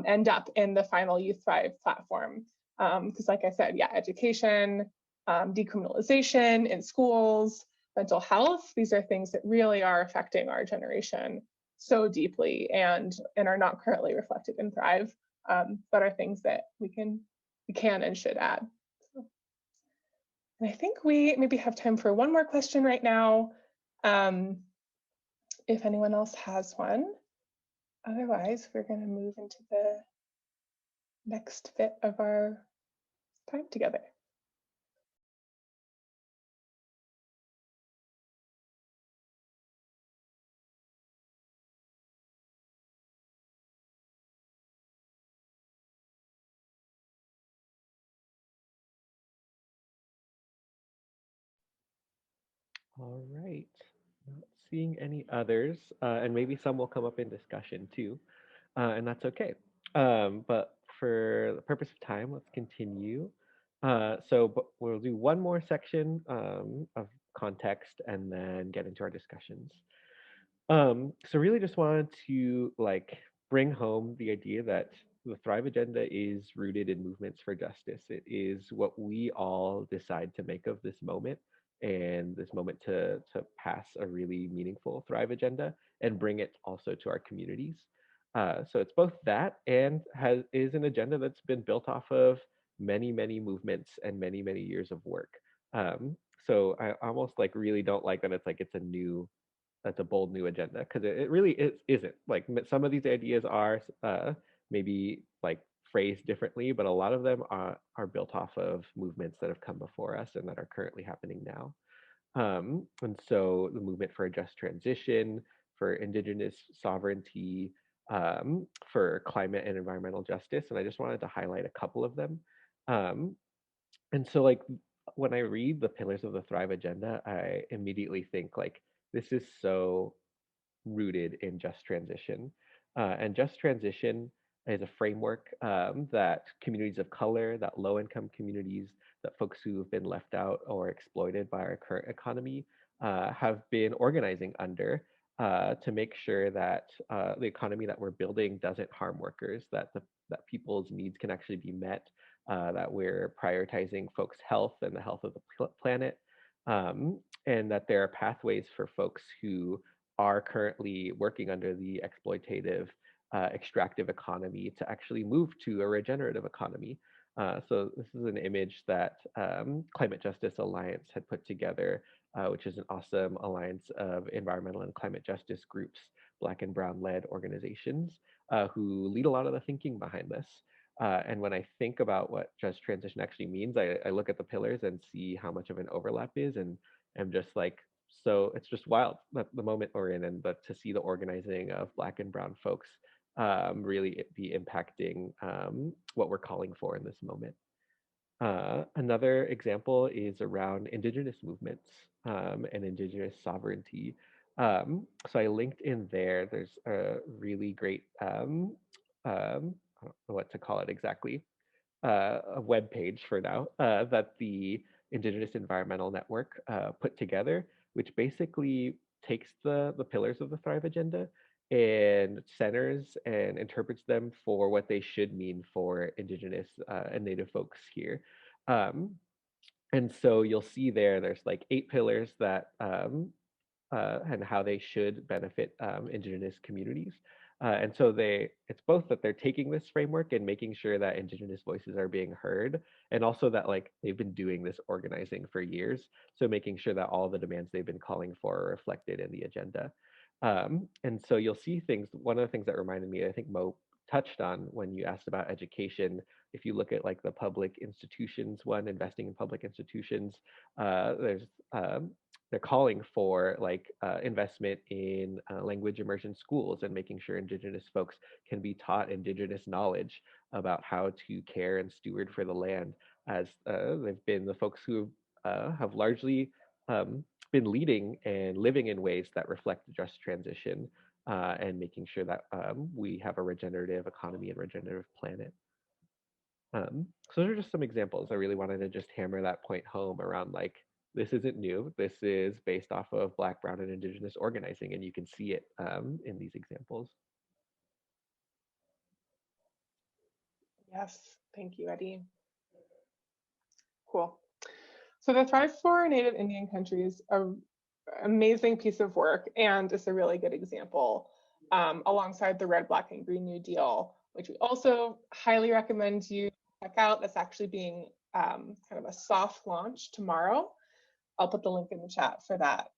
end up in the final Youth Thrive platform. Because like I said, education, decriminalization in schools, mental health, these are things that really are affecting our generation so deeply and are not currently reflected in Thrive, but are things that we can and should add. And I think we maybe have time for one more question right now, if anyone else has one. Otherwise, we're going to move into the next bit of our time together. All right. Not seeing any others, and maybe some will come up in discussion too, and that's okay. But for the purpose of time, let's continue. But we'll do one more section of context and then get into our discussions. So really just wanted to bring home the idea that the Thrive Agenda is rooted in movements for justice. It is what we all decide to make of this moment, and this moment to pass a really meaningful Thrive Agenda and bring it also to our communities. So it's both that and is an agenda that's been built off of many movements and many years of work. So I almost really don't like that that's a bold new agenda, because it really isn't. Some of these ideas are maybe phrased differently, but a lot of them are built off of movements that have come before us and that are currently happening now. And so the movement for a just transition, for Indigenous sovereignty, for climate and environmental justice, and I just wanted to highlight a couple of them. And so when I read the pillars of the Thrive Agenda, I immediately think this is so rooted in just transition. And just transition is a framework that communities of color, that low income communities, that folks who have been left out or exploited by our current economy have been organizing under, to make sure that the economy that we're building doesn't harm workers, that people's needs can actually be met, that we're prioritizing folks' health and the health of the planet, and that there are pathways for folks who are currently working under the exploitative, extractive economy to actually move to a regenerative economy. So this is an image that Climate Justice Alliance had put together, which is an awesome alliance of environmental and climate justice groups, Black and Brown led organizations, who lead a lot of the thinking behind this. And when I think about what just transition actually means, I look at the pillars and see how much of an overlap is, and I'm just so it's just wild that the moment we're in, and but to see the organizing of Black and Brown folks really be impacting what we're calling for in this moment. Another example is around Indigenous movements and Indigenous sovereignty. So I linked in there. There's a really great I don't know what to call it exactly, a web page for now, that the Indigenous Environmental Network put together, which basically takes the pillars of the Thrive Agenda and centers and interprets them for what they should mean for Indigenous and Native folks here. Um, and so you'll see there's like 8 pillars that and how they should benefit Indigenous communities. And so it's both that they're taking this framework and making sure that Indigenous voices are being heard, and also that like they've been doing this organizing for years. So making sure that all the demands they've been calling for are reflected in the agenda. And so you'll see things. One of the things that reminded me, I think Mo touched on when you asked about education. If you look at like the public institutions one, investing in public institutions, there's they're calling for like investment in language immersion schools and making sure Indigenous folks can be taught Indigenous knowledge about how to care and steward for the land, as they've been the folks who have largely been leading and living in ways that reflect just transition and making sure that we have a regenerative economy and regenerative planet. So those are just some examples. I really wanted to just hammer that point home around like, this isn't new. This is based off of Black, Brown, and Indigenous organizing, and you can see it in these examples. Yes, thank you, Eddie. Cool. So the Thrive for Native Indian Countries, an amazing piece of work, and it's a really good example alongside the Red, Black, and Green New Deal, which we also highly recommend you check out. That's actually being kind of a soft launch tomorrow. I'll put the link in the chat for that.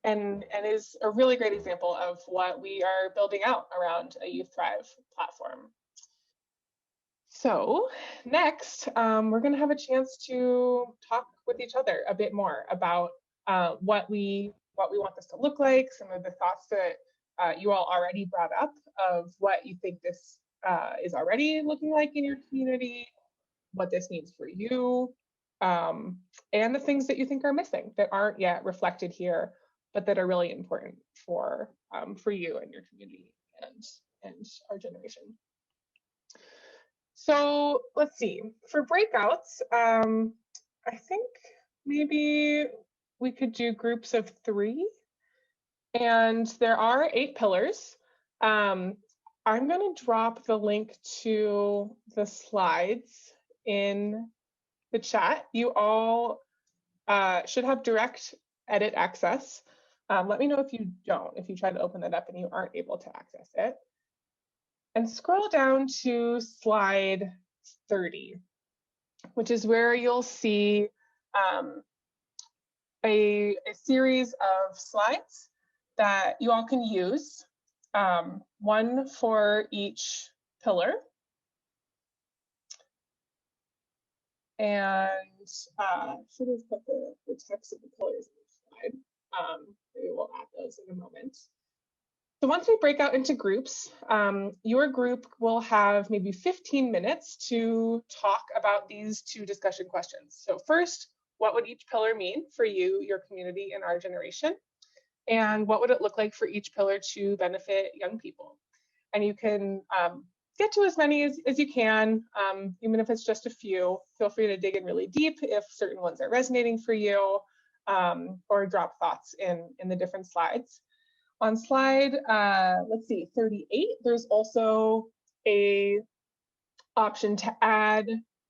And is a really great example of what we are building out around a Youth Thrive platform. So next, we're going to have a chance to talk with each other a bit more about what we want this to look like, some of the thoughts that you all already brought up of what you think this is already looking like in your community, what this means for you, and the things that you think are missing that aren't yet reflected here, but that are really important for you and your community and our generation. So let's see, for breakouts, I think maybe we could do groups of 3. And there are 8 pillars. I'm going to drop the link to the slides in the chat. You all should have direct edit access. Let me know if you don't, if you try to open that up and you aren't able to access it. And scroll down to slide 30, which is where you'll see a series of slides that you all can use, one for each pillar. And should have put the text of the pillars in the slide. Maybe we'll add those in a moment. So once we break out into groups, your group will have maybe 15 minutes to talk about these 2 discussion questions. So first, what would each pillar mean for you, your community, and our generation? And what would it look like for each pillar to benefit young people? And you can get to as many as you can, even if it's just a few. Feel free to dig in really deep if certain ones are resonating for you, or drop thoughts in the different slides. On slide, let's see, 38, there's also a option to add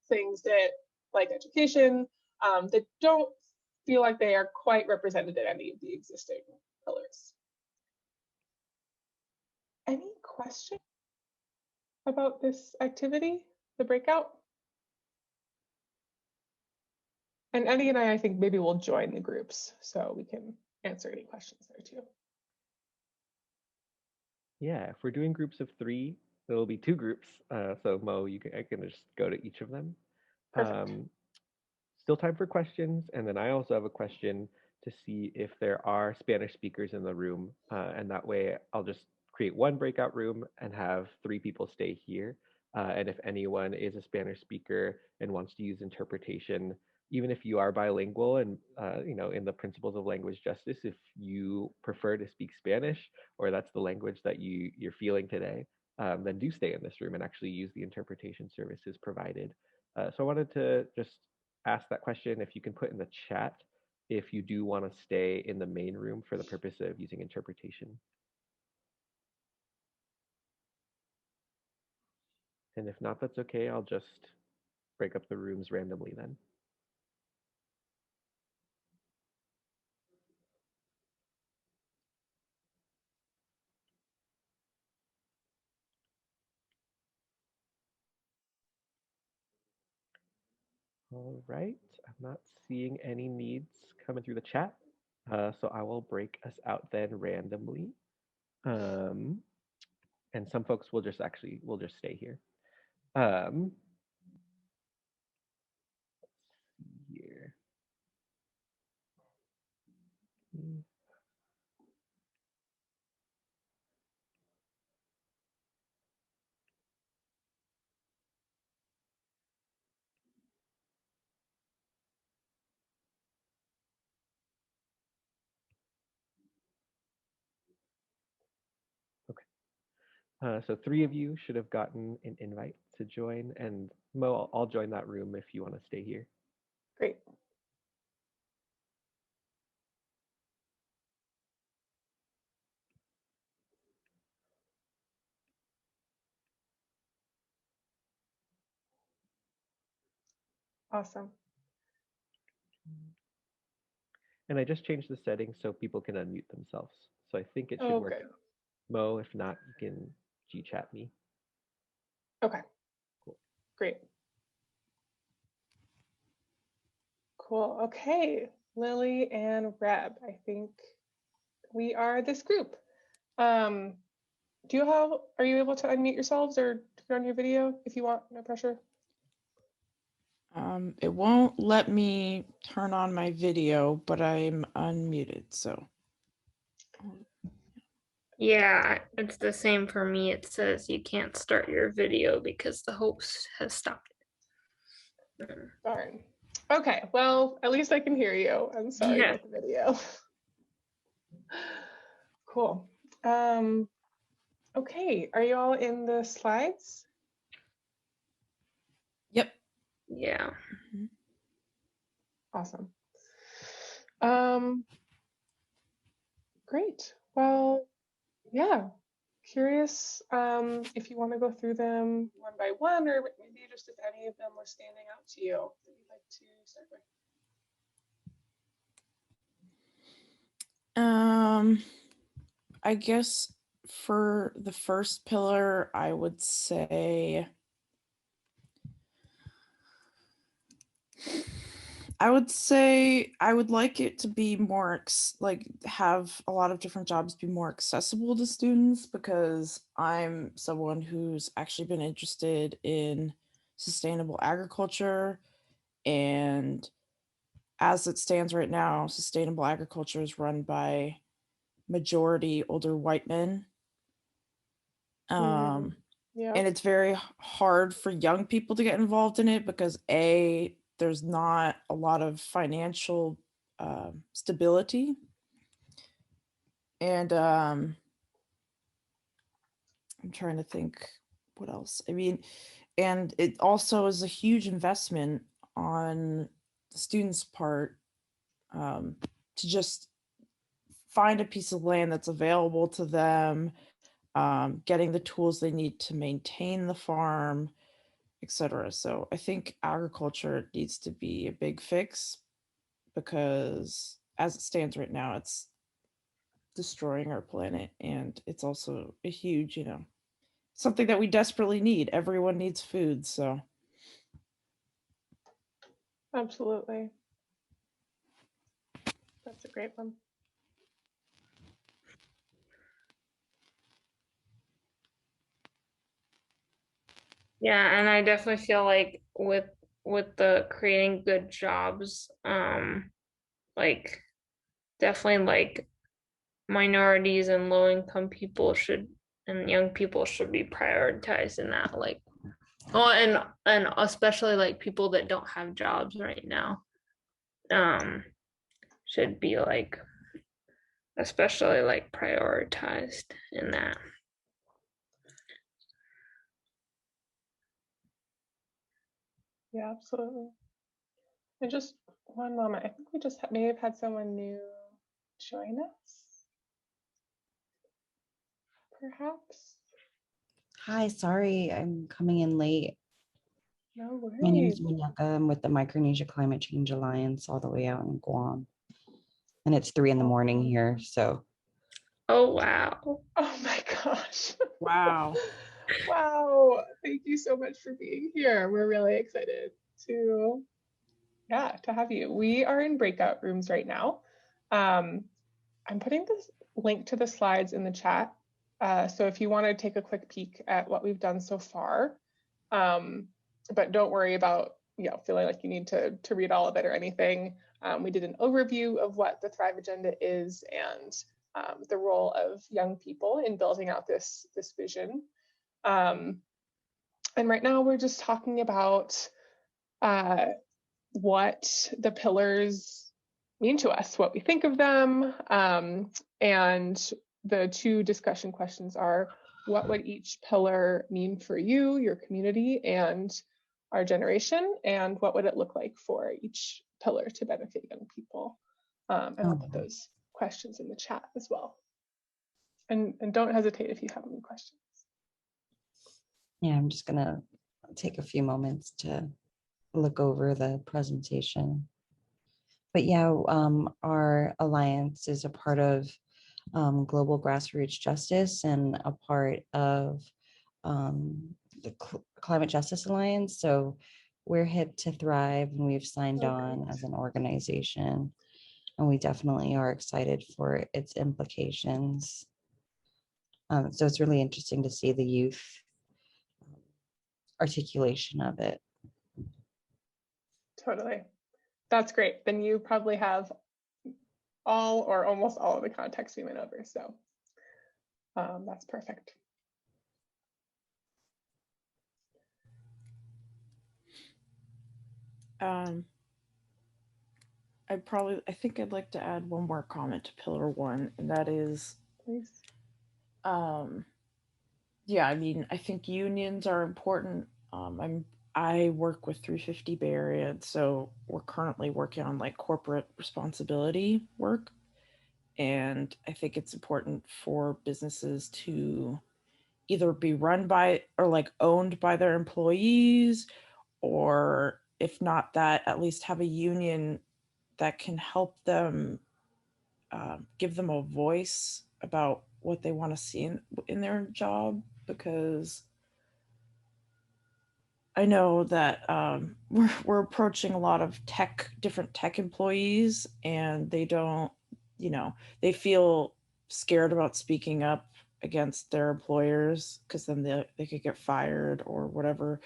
things that, like education, that don't feel like they are quite represented in any of the existing pillars. Any questions about this activity, the breakout? And Eddie and I think maybe we'll join the groups so we can answer any questions there too. Yeah, if we're doing groups of 3, there will be 2 groups. So Mo, I can just go to each of them. Still time for questions, and then I also have a question to see if there are Spanish speakers in the room, and that way I'll just create one breakout room and have 3 people stay here. And if anyone is a Spanish speaker and wants to use interpretation, even if you are bilingual and in the principles of language justice, if you prefer to speak Spanish or that's the language that you're feeling today, then do stay in this room and actually use the interpretation services provided. So I wanted to just ask that question. If you can put in the chat if you do want to stay in the main room for the purpose of using interpretation. And if not, that's okay. I'll just break up the rooms randomly then. All right, I'm not seeing any needs coming through the chat. So I will break us out then randomly. And some folks will just stay here. Let's see here. Okay. So 3 of you should have gotten an invite to join, and Mo, I'll join that room if you want to stay here. Great. Awesome. And I just changed the settings so people can unmute themselves. So I think it should Oh, work good. out. Mo, if not, you can G-chat me. Okay. Cool. Great. Cool. Okay. Lily and Reb, I think we are this group. Are you able to unmute yourselves or turn on your video if you want? No pressure. It won't let me turn on my video, but I'm unmuted, so. Yeah, it's the same for me. It says you can't start your video because the host has stopped it. Darn. Okay, well, at least I can hear you. I'm sorry Yeah. about the video. Cool. Okay, are you all in the slides? Yep. Yeah. Awesome. Great. Well, yeah. Curious if you want to go through them one by one, or maybe just if any of them were standing out to you that you'd like to start with. I guess for the first pillar, I would say I would like it to be more have a lot of different jobs be more accessible to students, because I'm someone who's actually been interested in sustainable agriculture, and as it stands right now, sustainable agriculture is run by majority older white men. Yeah. And it's very hard for young people to get involved in it because there's not a lot of financial stability, and I'm trying to think what else. I mean, and it also is a huge investment on the students' part, to just find a piece of land that's available to them, getting the tools they need to maintain the farm, etc. So I think agriculture needs to be a big fix, because as it stands right now, it's destroying our planet, and it's also a huge, something that we desperately need. Everyone needs food, so. Absolutely. That's a great one. Yeah, and I definitely feel like with the creating good jobs, like definitely like minorities and low income people and young people should be prioritized in that, like, oh, and especially like people that don't have jobs right now, should be like especially like prioritized in that. Yeah, absolutely. And just one moment, I think we just may have had someone new join us, perhaps. Hi, sorry, I'm coming in late. No My name worries. is Minyaka. I'm with the Micronesia Climate Change Alliance all the way out in Guam. And it's 3 in the morning here, so. Oh, wow. Oh my gosh. Wow. Wow. Thank you so much for being here. We're really excited to have you. We are in breakout rooms right now. I'm putting this link to the slides in the chat. So if you want to take a quick peek at what we've done so far, but don't worry about feeling like you need to read all of it or anything. We did an overview of what the Thrive Agenda is and the role of young people in building out this vision. And right now we're just talking about what the pillars mean to us, what we think of them. And the 2 discussion questions are, what would each pillar mean for you, your community, and our generation? And what would it look like for each pillar to benefit young people? And I'll put those questions in the chat as well. And don't hesitate if you have any questions. Yeah, I'm just gonna take a few moments to look over the presentation. But yeah, our alliance is a part of Global Grassroots Justice and a part of the Climate Justice Alliance. So we're hip to Thrive, and we've signed on as an organization, and we definitely are excited for its implications. So it's really interesting to see the youth articulation of it. Totally. That's great. Then you probably have all or almost all of the context we went over. So that's perfect. I think I'd like to add one more comment to Pillar 1, and that is, please. Yeah, I mean, I think unions are important. I work with 350 Bay Area, so we're currently working on like corporate responsibility work, and I think it's important for businesses to either be run by or like owned by their employees, or if not that, at least have a union that can help them give them a voice about what they want to see in their job, because I know that we're approaching a lot of different tech employees, and they don't, they feel scared about speaking up against their employers because then they could get fired or whatever.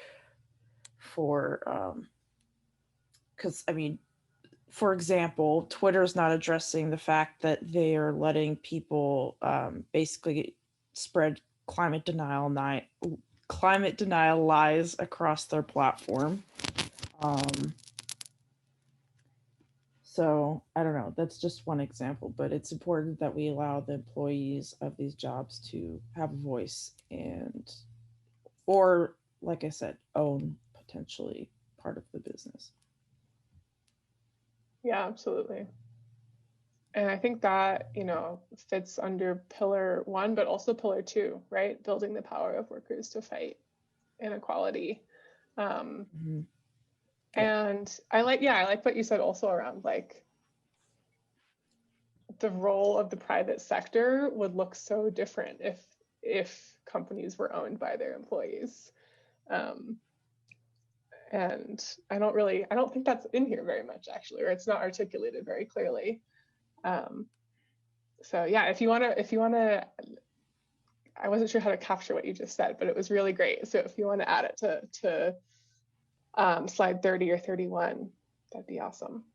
Because I mean, for example, Twitter's not addressing the fact that they are letting people basically spread climate denial lies across their platform. So I don't know. That's just one example, but it's important that we allow the employees of these jobs to have a voice or like I said, own potentially part of the business. Yeah, absolutely. And I think that, fits under pillar 1, but also pillar 2, right? Building the power of workers to fight inequality. And I like what you said also around like the role of the private sector would look so different if companies were owned by their employees. And I don't think that's in here very much actually, or it's not articulated very clearly. So yeah, if you wanna, I wasn't sure how to capture what you just said, but it was really great. So if you want to add it to slide 30 or 31, that'd be awesome.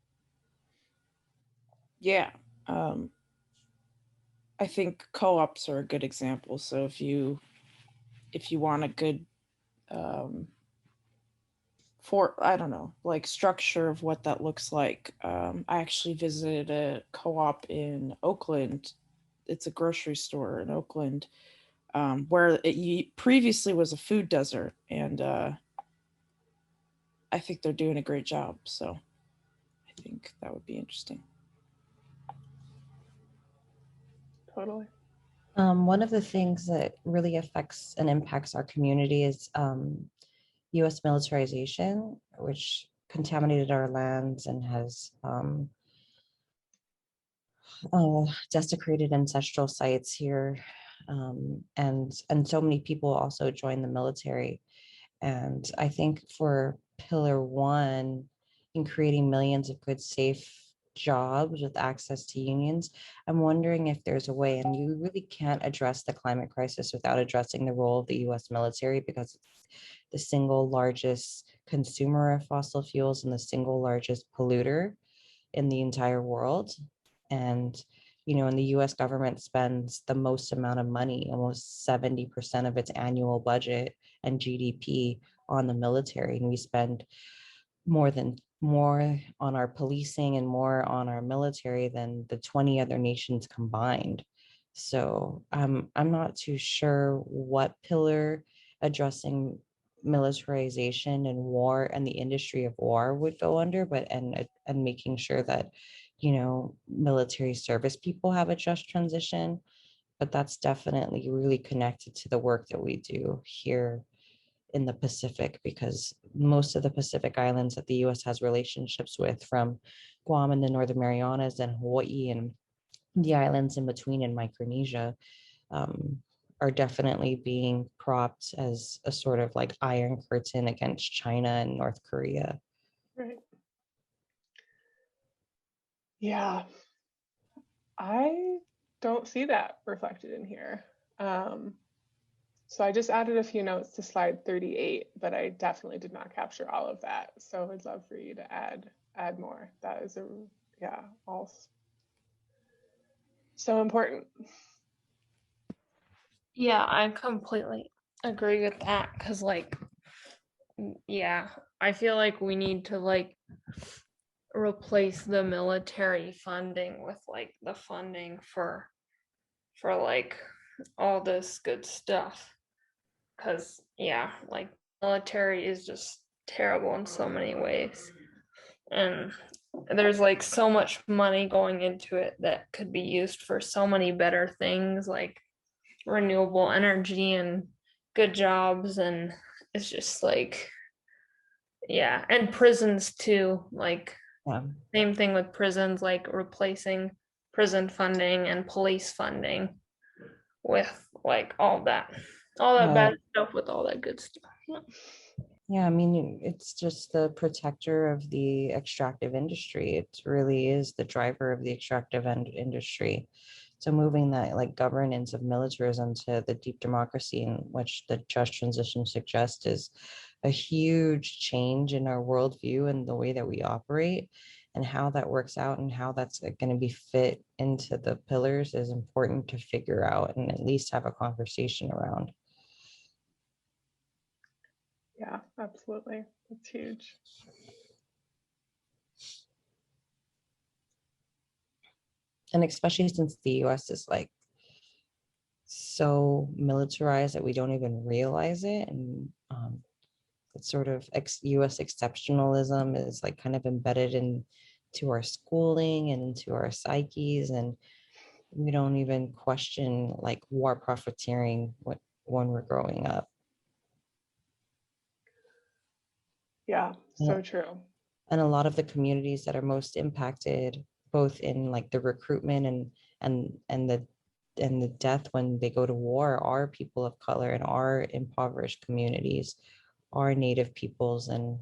Yeah. I think co-ops are a good example. So if you want a good I don't know, like structure of what that looks like. I actually visited a co-op in Oakland. It's a grocery store in Oakland, where it previously was a food desert, and I think they're doing a great job. So I think that would be interesting. Totally. One of the things that really affects and impacts our community is US militarization, which contaminated our lands and has desecrated ancestral sites here. And so many people also join the military. And I think for pillar one, in creating millions of good, safe jobs with access to unions, I'm wondering if there's a way, and you really can't address the climate crisis without addressing the role of the US military, because it's the single largest consumer of fossil fuels and the single largest polluter in the entire world. And and the US government spends the most amount of money, almost 70% of its annual budget and GDP on the military. And we spend more on our policing and more on our military than the 20 other nations combined. So I'm not too sure what pillar addressing militarization and war and the industry of war would go under, but and making sure that military service people have a just transition. But that's definitely really connected to the work that we do here in the Pacific, because most of the Pacific islands that the US has relationships with, from Guam and the Northern Marianas and Hawaii and the islands in between in Micronesia, are definitely being propped as a sort of like iron curtain against China and North Korea. Right. Yeah. I don't see that reflected in here. So I just added a few notes to slide 38, but I definitely did not capture all of that. So I'd love for you to add more. That is all so important. Yeah, I completely agree with that, because I feel like we need to replace the military funding with the funding for all this good stuff, because military is just terrible in so many ways, and there's so much money going into it that could be used for so many better things, like renewable energy and good jobs. And it's just and prisons too, same thing with prisons, replacing prison funding and police funding with all that bad stuff with all that good stuff. Yeah, I mean, it's just the protector of the extractive industry. It really is the driver of the extractive industry. So moving that governance of militarism to the deep democracy in which the just transition suggests is a huge change in our worldview and the way that we operate, and how that works out and how that's going to be fit into the pillars is important to figure out and at least have a conversation around. Yeah, absolutely. That's huge. And especially since the US is so militarized that we don't even realize it. And it's sort of US exceptionalism is kind of embedded into our schooling and into our psyches. And we don't even question war profiteering when we're growing up. Yeah, so true. And a lot of the communities that are most impacted, both in the recruitment and the death when they go to war, are people of color and are impoverished communities, are Native peoples and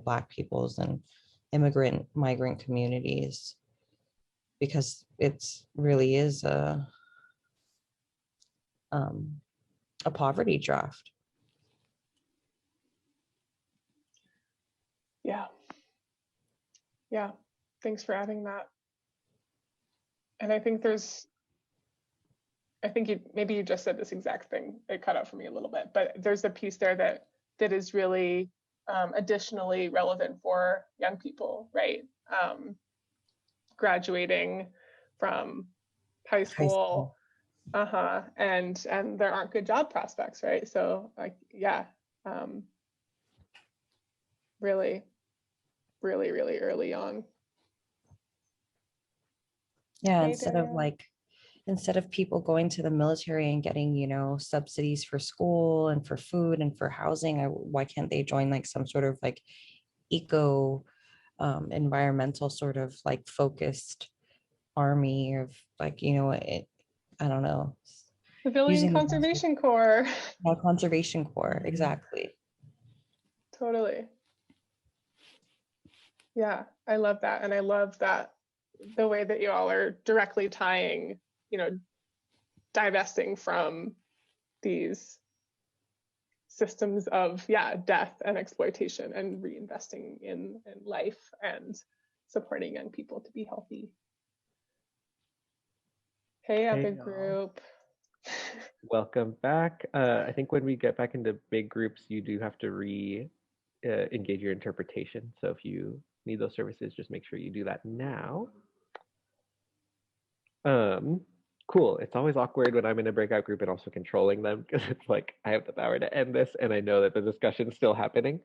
Black peoples and migrant communities, because it's really is a poverty draft. Yeah, thanks for adding that. And I think maybe you just said this exact thing. It cut out for me a little bit, but there's a piece there that is really additionally relevant for young people, right? Graduating from high school. And there aren't good job prospects, right? So really, really, really early on. Yeah, Hey, instead instead of people going to the military and getting, subsidies for school and for food and for housing, why can't they join like some sort of like eco environmental sort of like focused army of like, I don't know. Civilian Using the Conservation Corps. conservation corps, exactly. Totally. Yeah, I love that. And I love that the way that you all are directly tying, divesting from these systems of, death and exploitation and reinvesting in life and supporting young people to be healthy. Hey, Epic y'all. Group. Welcome back. I think when we get back into big groups, you do have to engage your interpretation. So if you need those services, just make sure you do that now. Cool. It's always awkward when I'm in a breakout group and also controlling them, because it's like I have the power to end this and I know that the discussion's still happening.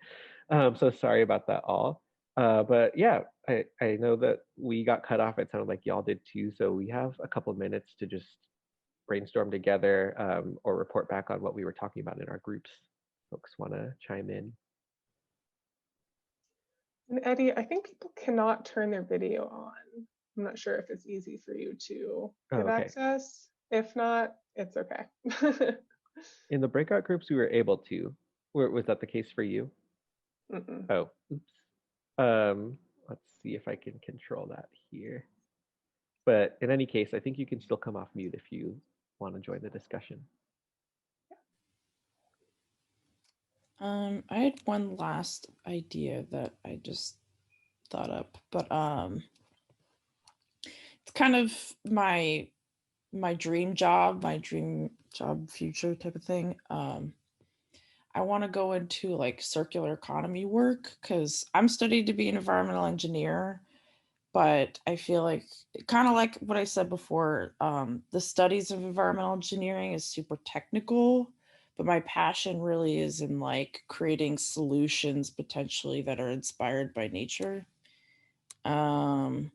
So sorry about that all. But yeah, I know that we got cut off. It sounded like y'all did too. So we have a couple of minutes to just brainstorm together or report back on what we were talking about in our groups. Folks want to chime in? And Eddie, I think people cannot turn their video on. I'm not sure if it's easy for you to give access. If not, it's okay. In the breakout groups, we were able to. Was that the case for you? Mm-mm. Oh, oops. Let's see if I can control that here. But in any case, I think you can still come off mute if you want to join the discussion. I had one last idea that I just thought up, but it's kind of my dream job future type of thing. I want to go into like circular economy work because I'm studying to be an environmental engineer, but I feel like kind of like what I said before, the studies of environmental engineering is super technical, but my passion really is in like creating solutions potentially that are inspired by nature. So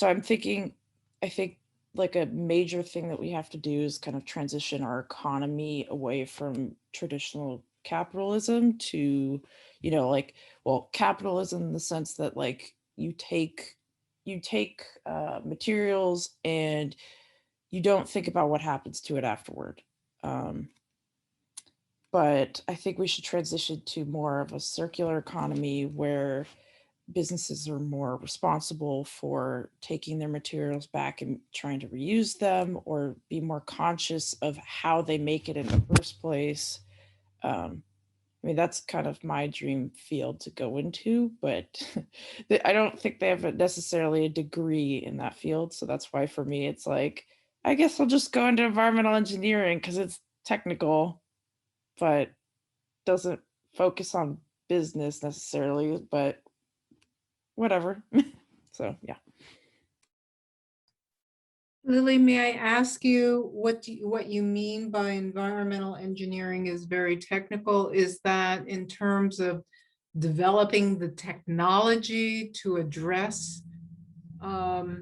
I think like a major thing that we have to do is kind of transition our economy away from traditional capitalism to, capitalism in the sense that like you take materials and you don't think about what happens to it afterward. But I think we should transition to more of a circular economy where businesses are more responsible for taking their materials back and trying to reuse them, or be more conscious of how they make it in the first place. That's kind of my dream field to go into, but I don't think they have necessarily a degree in that field. So that's why for me, it's like, I guess I'll just go into environmental engineering because it's technical, but doesn't focus on business necessarily, but whatever. So yeah. Lily, may I ask you what you mean by environmental engineering is very technical? Is that in terms of developing the technology to address a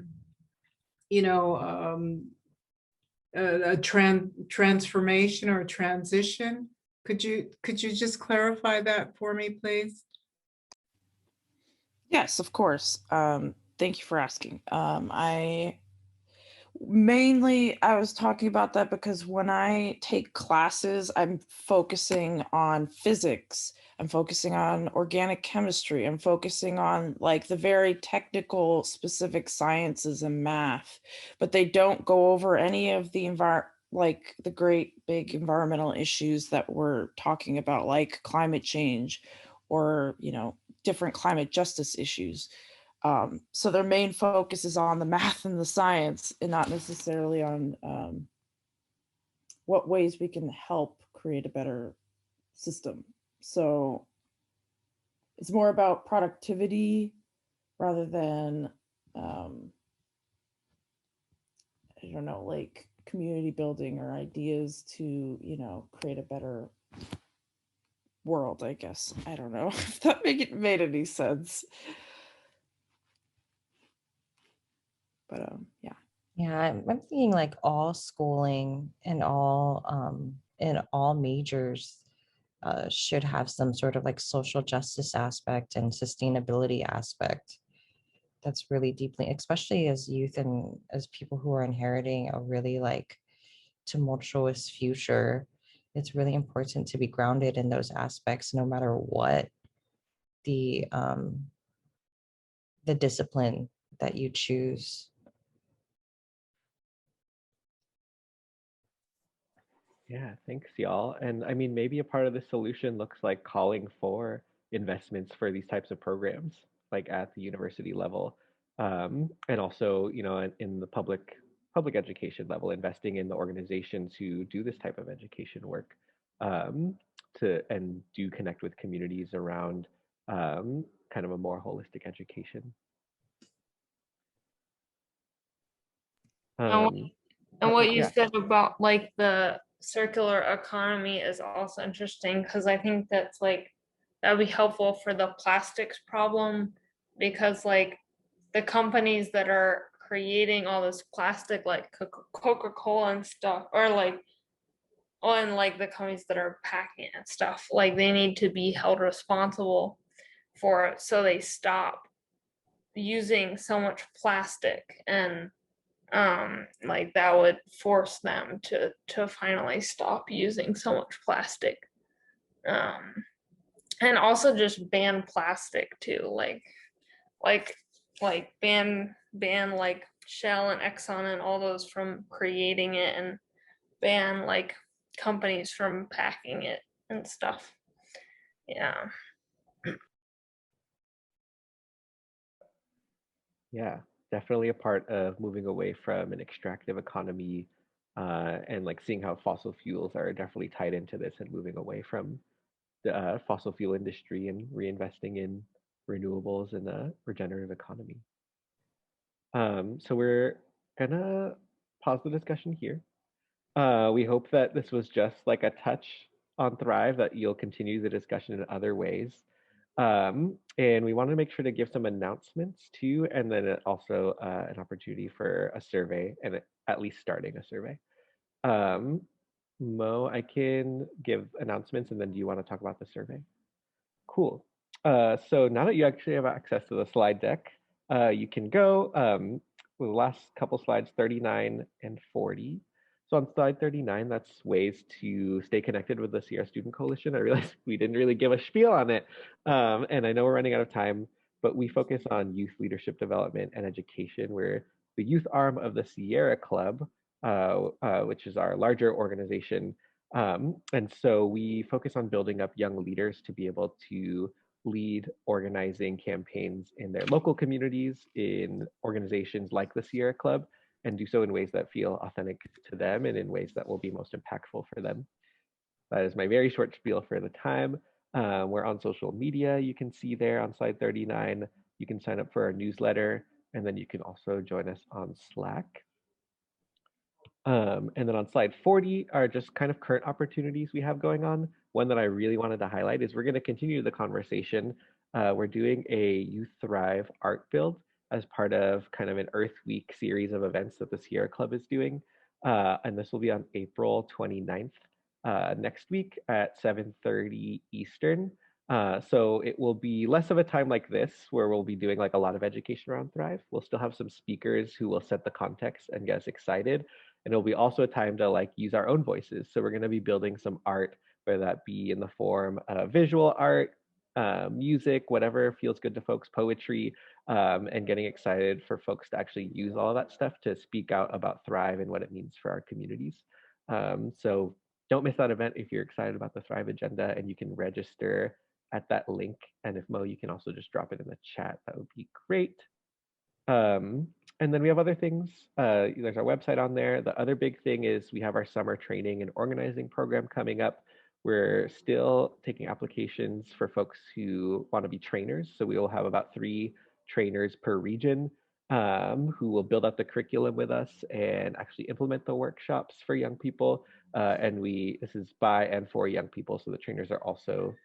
transformation or a transition? Could you just clarify that for me, please? Yes, of course. Thank you for asking. I was talking about that because when I take classes, I'm focusing on physics, I'm focusing on organic chemistry, I'm focusing on like the very technical specific sciences and math, but they don't go over any of the like the great big environmental issues that we're talking about, like climate change or, different climate justice issues. So their main focus is on the math and the science, and not necessarily on what ways we can help create a better system. So it's more about productivity rather than, I don't know, like community building or ideas to, create a better world, I guess. I don't know if that made any sense. But yeah. Yeah, I'm thinking like all schooling and all majors should have some sort of like social justice aspect and sustainability aspect. That's really deeply, especially as youth and as people who are inheriting a really like tumultuous future. It's really important to be grounded in those aspects, no matter what the um, the discipline that you choose. Yeah, thanks, y'all. And I mean, maybe a part of the solution looks like calling for investments for these types of programs, like at the university level, and also, in the public education level, investing in the organizations who do this type of education work, um, to and do connect with communities around kind of a more holistic education. And what, Um, and what you yeah, said about like the circular economy is also interesting because I think that's like that would be helpful for the plastics problem because like the companies that are creating all this plastic like Coca-Cola and stuff or like and like the companies that are packing it and stuff like they need to be held responsible for it so they stop using so much plastic and like that would force them to finally stop using so much plastic um and also just ban plastic too like ban like Shell and Exxon and all those from creating it and ban like companies from packing it and stuff. Yeah. yeah, definitely a part of moving away from an extractive economy, and like seeing how fossil fuels are definitely tied into this and moving away from the fossil fuel industry and reinvesting in renewables and a regenerative economy. So we're gonna pause the discussion here. We hope that this was just like a touch on Thrive, that you'll continue the discussion in other ways. And we want to make sure to give some announcements too, and then also an opportunity for a survey and at least starting a survey. Um, Mo, I can give announcements, and then do you want to talk about the survey? Cool. So now that you actually have access to the slide deck, you can go with the last couple slides, 39 and 40. So on slide 39, that's ways to stay connected with the Sierra Student Coalition. I realized we didn't really give a spiel on it. And I know we're running out of time, but we focus on youth leadership development and education. We're the youth arm of the Sierra Club, which is our larger organization. And so we focus on building up young leaders to be able to lead organizing campaigns in their local communities, in organizations like the Sierra Club, and do so in ways that feel authentic to them and in ways that will be most impactful for them. That is my very short spiel for the time. We're on social media. You can see there on slide 39. You can sign up for our newsletter, and then you can also join us on Slack. And then on slide 40 are just kind of current opportunities we have going on. One that I really wanted to highlight is we're going to continue the conversation. We're doing a Youth Thrive art build as part of kind of an Earth Week series of events that the Sierra Club is doing. And this will be on April 29th, next week at 7:30 Eastern. So it will be less of a time like this where we'll be doing like a lot of education around Thrive. We'll still have some speakers who will set the context and get us excited. And it'll be also a time to like use our own voices. So we're going to be building some art, whether that be in the form of visual art, music, whatever feels good to folks, poetry, and getting excited for folks to actually use all of that stuff to speak out about Thrive and what it means for our communities. So don't miss that event if you're excited about the Thrive agenda, and you can register at that link. And if Mo, you can also just drop it in the chat, that would be great. And then we have other things. There's our website on there. The other big thing is we have our summer training and organizing program coming up. We're still taking applications for folks who want to be trainers. So we will have about 3 trainers per region, who will build out the curriculum with us and actually implement the workshops for young people. And this is by and for young people. So the trainers are also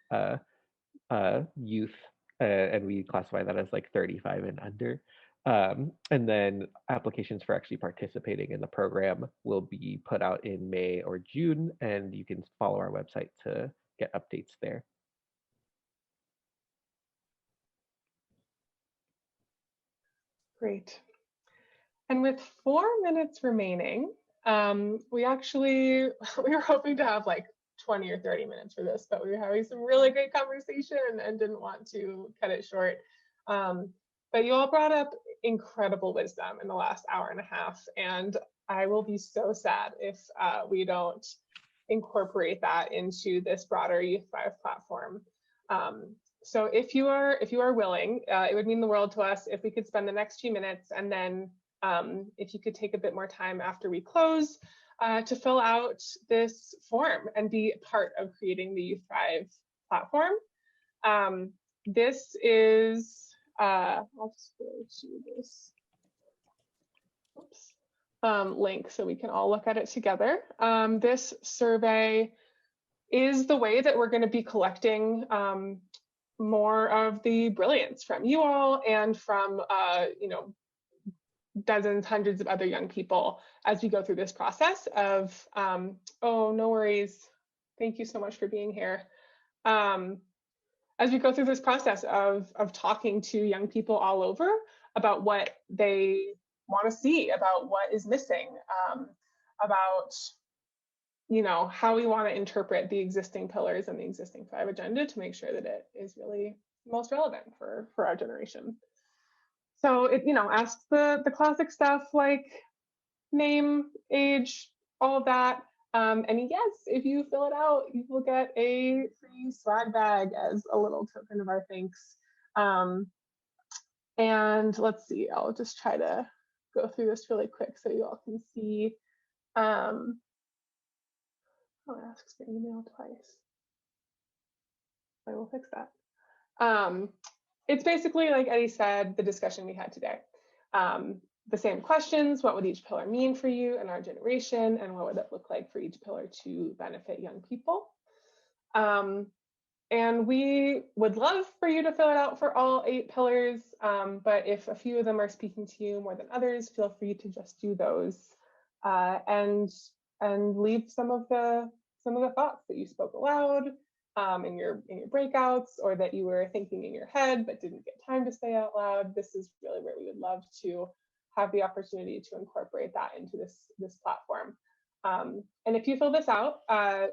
youth, and we classify that as like 35 and under. And then applications for actually participating in the program will be put out in May or June, and you can follow our website to get updates there. Great. And with 4 minutes remaining, we actually, we were hoping to have like 20 or 30 minutes for this, but we were having some really great conversation and didn't want to cut it short. But you all brought up incredible wisdom in the last hour and a half, and I will be so sad if we don't incorporate that into this broader Youth Thrive platform. So if you are willing, it would mean the world to us if we could spend the next few minutes, and then if you could take a bit more time after we close to fill out this form and be part of creating the Youth Thrive platform. This is, I'll just go to this link so we can all look at it together. This survey is the way that we're going to be collecting more of the brilliance from you all and from dozens, hundreds of other young people as we go through this process of, oh, no worries. Thank you so much for being here. As we go through this process of talking to young people all over about what they want to see, about what is missing, about how we want to interpret the existing pillars and the existing Thrive agenda to make sure that it is really most relevant for our generation. So it asks the classic stuff like name, age, all of that. And yes, if you fill it out, you will get a free swag bag as a little token of our thanks. And let's see, I'll just try to go through this really quick so you all can see. Oh, it asks for email twice. I will fix that. It's basically, like Eddie said, the discussion we had today. The same questions: what would each pillar mean for you and our generation, and what would it look like for each pillar to benefit young people? And we would love for you to fill it out for all 8 pillars, but if a few of them are speaking to you more than others, feel free to just do those and leave some of the thoughts that you spoke aloud in your breakouts, or that you were thinking in your head but didn't get time to say out loud. This is really where we would love to have the opportunity to incorporate that into this platform. And if you fill this out,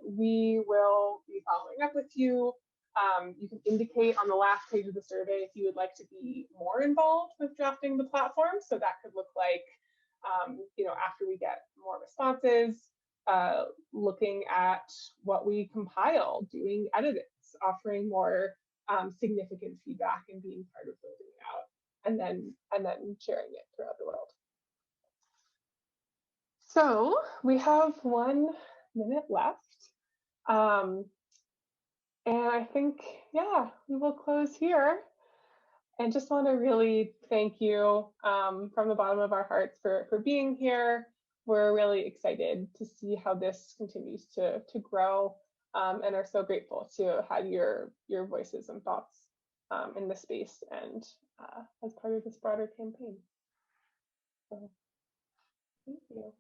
we will be following up with you. You can indicate on the last page of the survey if you would like to be more involved with drafting the platform. So that could look like, after we get more responses, looking at what we compile, doing edits, offering more significant feedback, and being part of building it out, and then sharing it throughout the world. So we have 1 minute left. And I think, yeah, we will close here. And just want to really thank you from the bottom of our hearts for being here. We're really excited to see how this continues to grow, and are so grateful to have your voices and thoughts in this space and as part of this broader campaign. So, thank you.